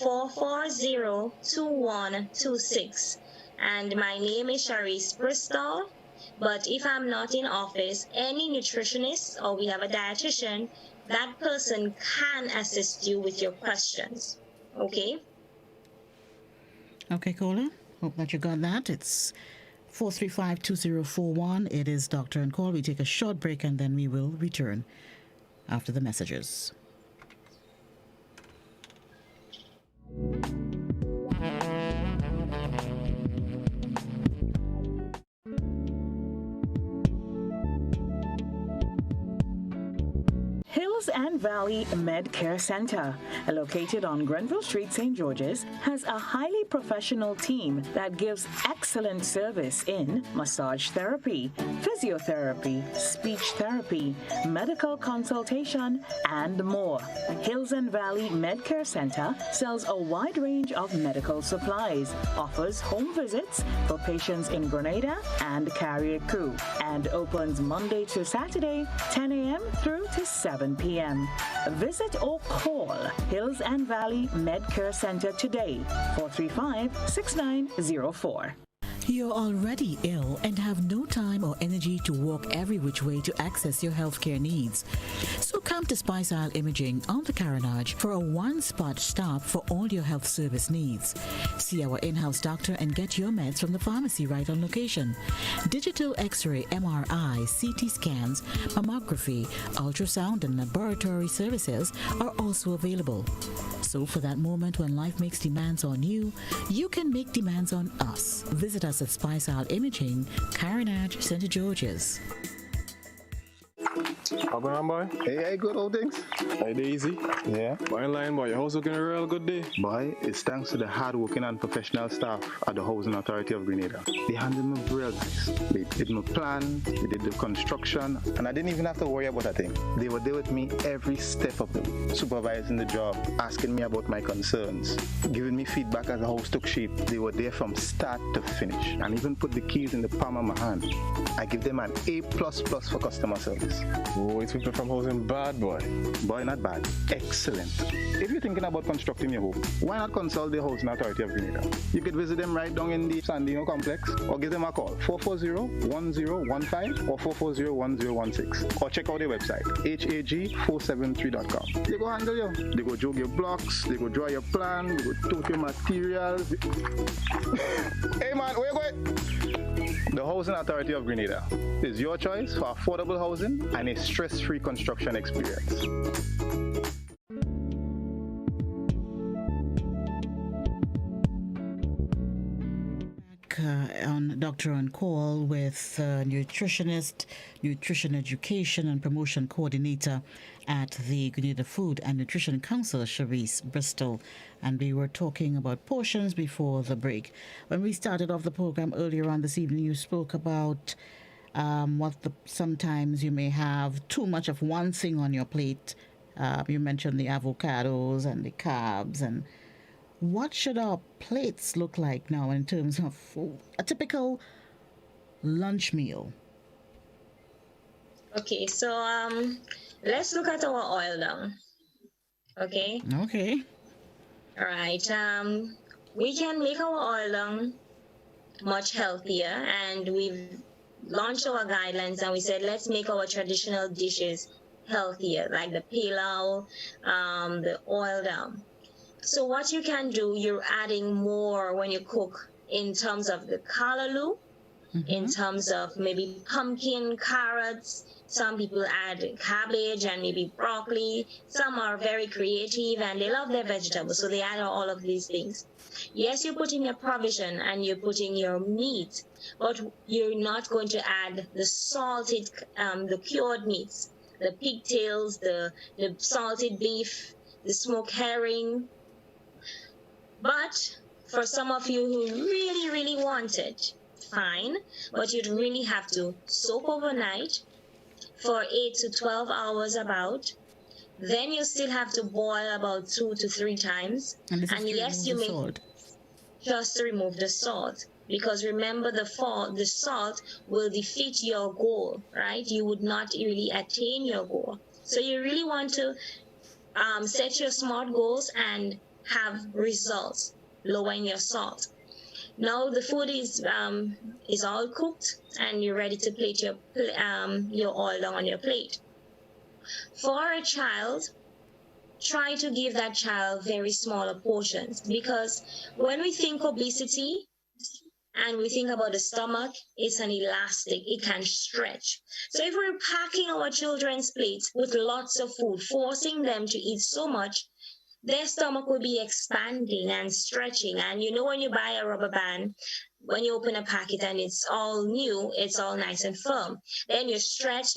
440-2126. And my name is Charisse Bristol. But if I'm not in office, any nutritionist or we have a dietitian, that person can assist you with your questions. Okay? Okay, caller. Hope that you got that. It's 435-2041. It is Doctor and Call. We take a short break and then we will return after the messages. Hills and Valley Med Care Center, located on Grenville Street, St. George's, has a highly professional team that gives excellent service in massage therapy, physiotherapy, speech therapy, medical consultation, and more. Hills and Valley Med Care Center sells a wide range of medical supplies, offers home visits for patients in Grenada and Carriacou, and opens Monday to Saturday, 10 a.m. through to 7 p.m. Visit or call Hills and Valley Med Care Center today, 435-6904. You're already ill and have no time or energy to walk every which way to access your healthcare needs. So come to Spice Isle Imaging on the Carenage for a one-spot stop for all your health service needs. See our in-house doctor and get your meds from the pharmacy right on location. Digital X-ray, MRI, CT scans, mammography, ultrasound, and laboratory services are also available. So for that moment when life makes demands on you, you can make demands on us. Visit us at Spice Isle Imaging, Carenage, St. George's. How going on, boy? Hey, good old things. Hey, Daisy. Yeah. Boy, in line, boy. Your house looking a real good day. Boy, it's thanks to the hard-working and professional staff at the Housing Authority of Grenada. They handled me real nice. They did my plan, they did the construction, and I didn't even have to worry about a thing. They were there with me every step of the way, supervising the job, asking me about my concerns, giving me feedback as the house took shape. They were there from start to finish, and even put the keys in the palm of my hand. I give them an A++ for customer service. Oh, it's people from housing bad, boy. Boy, not bad. Excellent. If you're thinking about constructing your home, why not consult the Housing Authority of Grenada? You could visit them right down in the Sandino complex, or give them a call, 440-1015 or 440-1016. Or check out their website, hag473.com. They go handle you. They go jog your blocks, they go draw your plan, they go tote your materials. Hey man, where you going? The Housing Authority of Grenada is your choice for affordable housing and a stress-free construction experience. On Doctor on Call with nutritionist, nutrition education and promotion coordinator at the Grenada Food and Nutrition Council, Charisse, Bristol. And we were talking about portions before the break. When we started off the program earlier on this evening, you spoke about sometimes you may have too much of one thing on your plate. You mentioned the avocados and the carbs. And what should our plates look like now in terms of a typical lunch meal? Okay, so let's look at our oil now. Okay? Okay. All right. We can make our oil much healthier, and we've launched our guidelines and we said let's make our traditional dishes healthier, like the pilau, the oil down. So what you can do, you're adding more when you cook in terms of the callaloo, in terms of maybe pumpkin, carrots. Some people add cabbage and maybe broccoli. Some are very creative and they love their vegetables, so they add all of these things. Yes, you're putting your provision and you're putting your meat, but you're not going to add the salted, the cured meats, the pigtails, the salted beef, the smoked herring. But for some of you who really, really want it, fine, but you'd really have to soak overnight for 8 to 12 hours about. Then you still have to boil about 2 to 3 times. And yes, you may just remove the salt, because remember the salt will defeat your goal, right? You would not really attain your goal. So you really want to set your SMART goals and have results, lowering your salt. Now the food is all cooked and you're ready to plate your oil on your plate. For a child, try to give that child very smaller portions, because when we think obesity and we think about the stomach, it's an elastic, it can stretch. So if we're packing our children's plates with lots of food, forcing them to eat so much, their stomach will be expanding and stretching. And you know, when you buy a rubber band, when you open a packet and it's all new, it's all nice and firm. Then you stretch,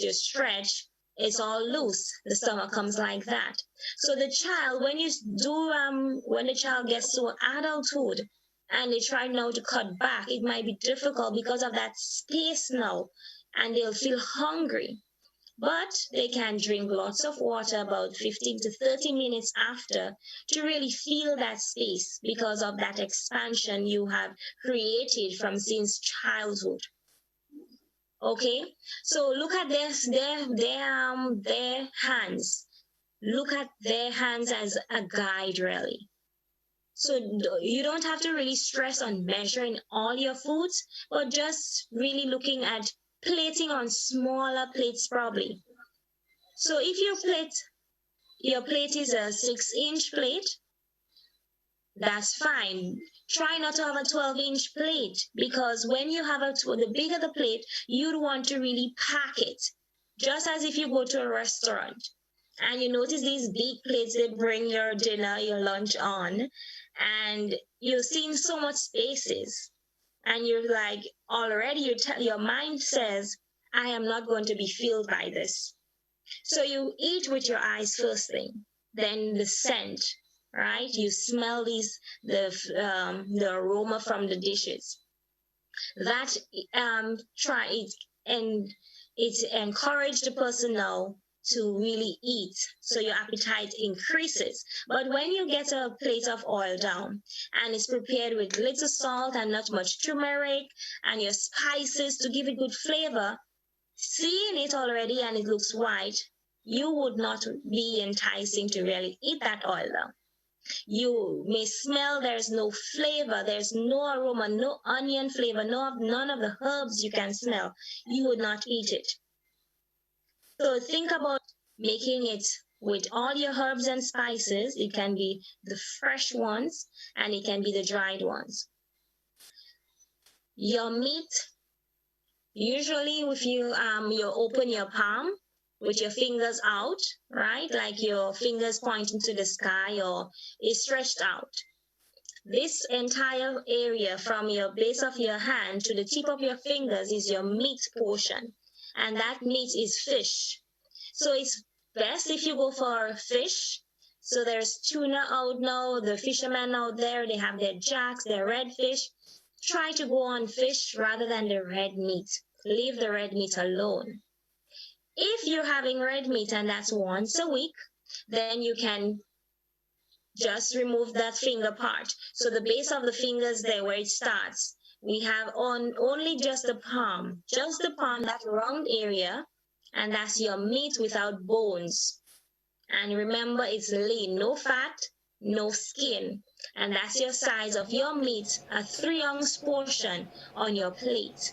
it's all loose. The stomach comes like that. So the child, when the child gets to adulthood and they try now to cut back, it might be difficult because of that space now, and they'll feel hungry. But they can drink lots of water about 15 to 30 minutes after to really feel that space, because of that expansion you have created from since childhood. Okay, so look at their hands. Look at their hands as a guide, really. So you don't have to really stress on measuring all your foods, but just really looking at plating on smaller plates probably. So if your plate is a 6-inch plate, that's fine. Try not to have a 12-inch plate, because when you have the bigger the plate, you'd want to really pack it. Just as if you go to a restaurant and you notice these big plates, they bring your dinner, your lunch on, and you're seeing so much spaces. And you're like, already your mind says, I am not going to be filled by this. So you eat with your eyes first thing, then the scent, right? You smell the aroma from the dishes. That try it, and it encourage the person now to really eat, so your appetite increases. But when you get a plate of oil down and it's prepared with little salt and not much turmeric and your spices to give it good flavor, seeing it already and it looks white, you would not be enticing to really eat that oil down. You may smell there's no flavor, there's no aroma, no onion flavor, none of the herbs you can smell. You would not eat it. So think about making it with all your herbs and spices. It can be the fresh ones and it can be the dried ones. Your meat, usually if you open your palm with your fingers out, right? Like your fingers pointing to the sky or is stretched out. This entire area from your base of your hand to the tip of your fingers is your meat portion. And that meat is fish. So it's best if you go for fish. So there's tuna out now, the fishermen out there, they have their jacks, their red fish. Try to go on fish rather than the red meat. Leave the red meat alone. If you're having red meat and that's once a week, then you can just remove that finger part. So the base of the fingers there where it starts, we have only just the palm, that round area, and that's your meat without bones. And remember, it's lean, no fat, no skin. And that's your size of your meat, a 3-ounce portion on your plate.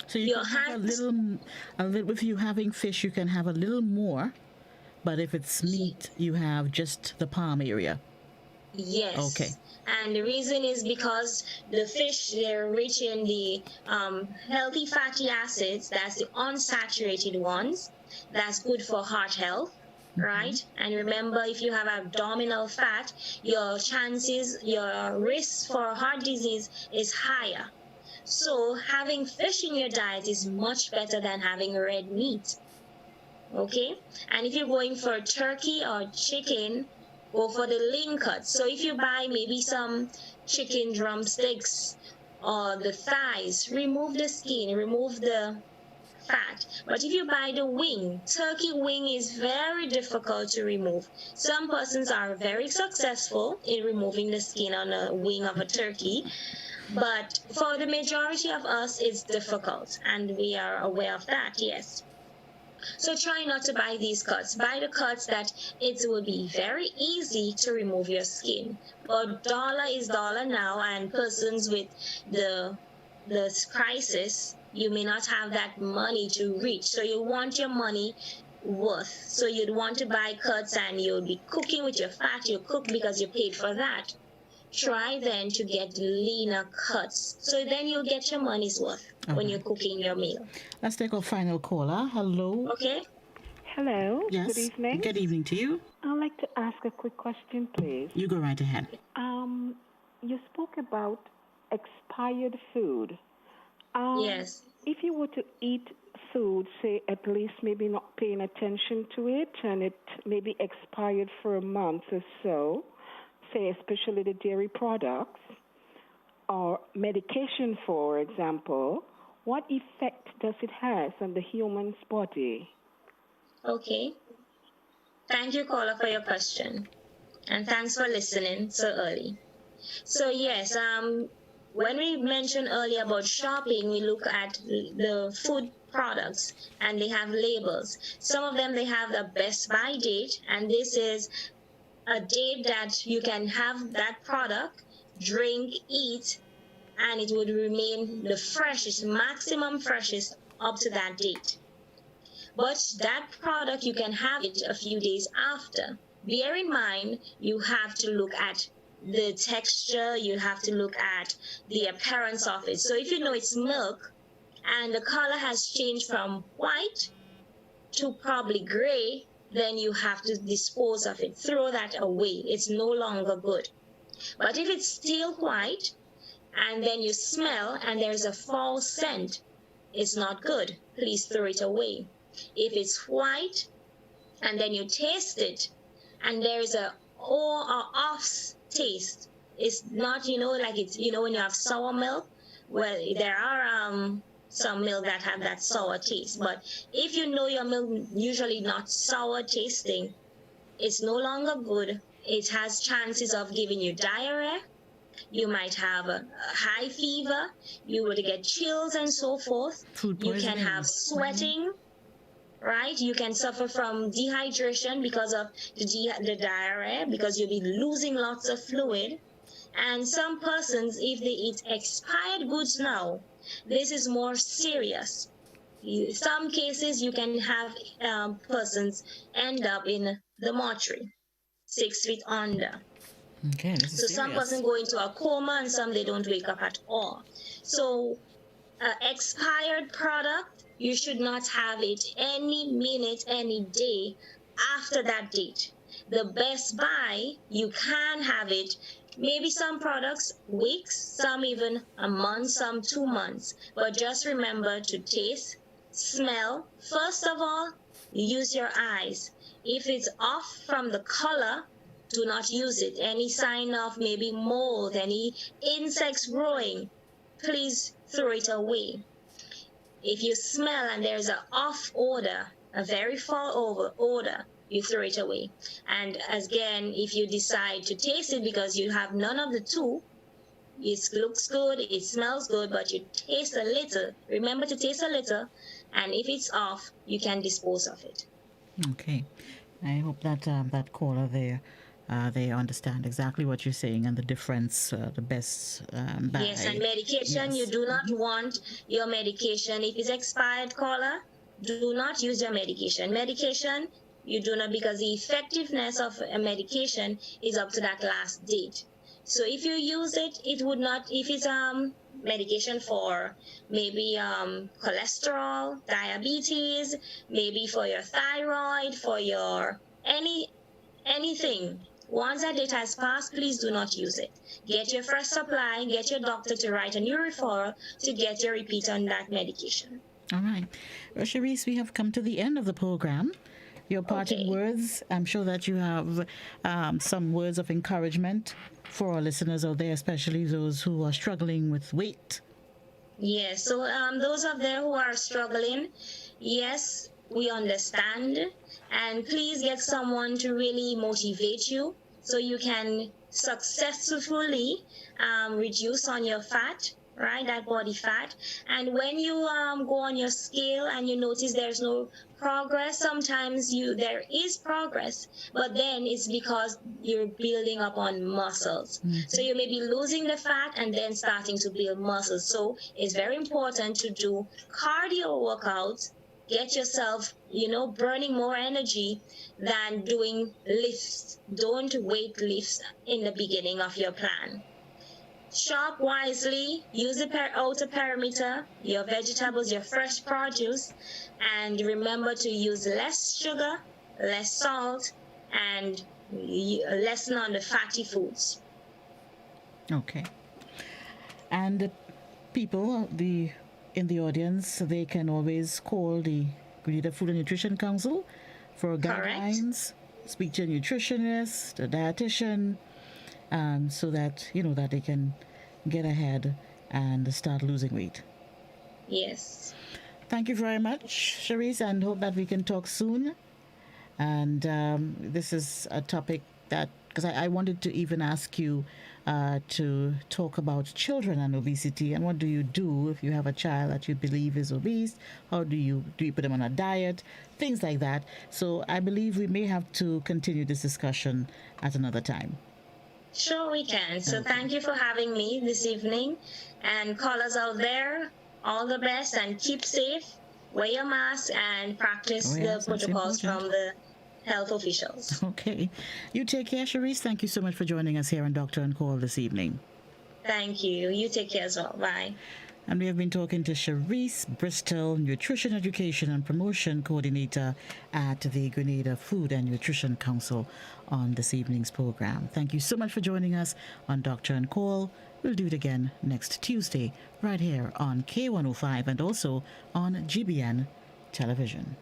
So you can have a little, if you're having fish, you can have a little more, but if it's meat, you have just the palm area. Yes. Okay. And the reason is because the fish, they're rich in the healthy fatty acids. That's the unsaturated ones. That's good for heart health, right? And remember, if you have abdominal fat, your risk for heart disease is higher. So having fish in your diet is much better than having red meat. Okay? And if you're going for turkey or chicken, go for the lean cut. So if you buy maybe some chicken drumsticks or the thighs, remove the skin, remove the fat. But if you buy the wing, turkey wing is very difficult to remove. Some persons are very successful in removing the skin on a wing of a turkey. But for the majority of us, it's difficult, and we are aware of that, yes. So try not to buy these cuts. Buy the cuts that it will be very easy to remove your skin. But dollar is dollar now, and persons with the crisis, you may not have that money to reach. So you want your money worth. So you'd want to buy cuts, and you'll be cooking with your fat. You cook because you paid for that. Try then to get leaner cuts. So then you'll get your money's worth when you're cooking your meal. Let's take our final caller. Hello. Okay. Hello. Yes. Good evening. Good evening to you. I'd like to ask a quick question, please. You go right ahead. You spoke about expired food. Yes. If you were to eat food, say at least maybe not paying attention to it, and it maybe expired for a month or so, say especially the dairy products or medication, for example, what effect does it have on the human's body? Okay. Thank you, caller, for your question. And thanks for listening so early. So yes, when we mentioned earlier about shopping, we look at the food products and they have labels. Some of them, they have the best by date, and this is a date that you can have that product, drink, eat, and it would remain the freshest, maximum freshest up to that date. But that product, you can have it a few days after. Bear in mind, you have to look at the texture, you have to look at the appearance of it. So if you know it's milk and the color has changed from white to probably gray, then you have to dispose of it. Throw that away. It's no longer good. But if it's still white and then you smell and there's a false scent, it's not good. Please throw it away. If it's white and then you taste it and there's a or off taste, it's not, like it's, when you have sour milk, well, there are some milk that have that sour taste. But if you know your milk usually not sour tasting, it's no longer good. It has chances of giving you diarrhea. You might have a high fever. You would get chills and so forth. You can have sweating, right? You can suffer from dehydration because of the diarrhea, because you'll be losing lots of fluid. And some persons, if they eat expired goods now, this is more serious. Some cases you can have persons end up in the mortuary, 6 feet under. Okay, this is so some person go into a coma and some they don't wake up at all. So expired product, you should not have it any minute, any day after that date. The Best Buy, you can have it maybe some products weeks, some even a month, some 2 months. But just remember to taste, smell. First of all, use your eyes. If it's off from the color, do not use it. Any sign of maybe mold, any insects growing, please throw it away. If you smell and there's an off odor, a very foul odor, you throw it away. And again, if you decide to taste it because you have none of the two, it looks good, it smells good, but you taste a little, remember to taste a little, and if it's off, you can dispose of it. Okay. I hope that that caller there, they understand exactly what you're saying and the difference, the Best Buy. Yes, and medication, yes. You do not want your medication. If it's expired, caller, do not use your medication. Medication, you do not, because the effectiveness of a medication is up to that last date. So if you use it, it would not, if it's medication for maybe cholesterol, diabetes, maybe for your thyroid, for your anything. Once that date has passed, please do not use it. Get your fresh supply, get your doctor to write a new referral to get your repeat on that medication. All right. Well, Charisse, we have come to the end of the program. Your parting words, I'm sure that you have some words of encouragement for our listeners out there, especially those who are struggling with weight. Yes, so those of them who are struggling, yes, we understand. And please get someone to really motivate you so you can successfully reduce on your fat, right, that body fat. And when you go on your scale and you notice there's no progress, sometimes there is progress, but then it's because you're building up on muscles. So you may be losing the fat and then starting to build muscles. So it's very important to do cardio workouts, get yourself, burning more energy than doing lifts. Don't weight lifts in the beginning of your plan. Shop wisely, use the outer perimeter, your vegetables, your fresh produce, and remember to use less sugar, less salt, and lessen on the fatty foods. Okay. And people in the audience, they can always call the Grenada Food and Nutrition Council for guidelines, speak to a nutritionist, a dietitian, so that that they can get ahead and start losing weight. Yes. Thank you very much, Charisse, and hope that we can talk soon. And this is a topic that, because I wanted to even ask you to talk about children and obesity, and what do you do if you have a child that you believe is obese? How do you put them on a diet? Things like that. So I believe we may have to continue this discussion at another time. Sure, we can. So thank you for having me this evening. And callers out there, all the best and keep safe, wear your mask, and practice the protocols from the health officials. Okay. You take care, Charisse. Thank you so much for joining us here on Doctor on Call this evening. Thank you. You take care as well. Bye. And we have been talking to Charisse Bristol, Nutrition Education and Promotion Coordinator at the Grenada Food and Nutrition Council on this evening's program. Thank you so much for joining us on Doctor on Call. We'll do it again next Tuesday right here on K105 and also on GBN Television.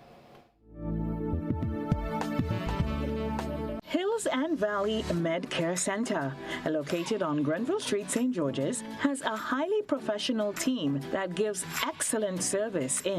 Hills and Valley Med Care Center, located on Grenville Street, St. George's, has a highly professional team that gives excellent service in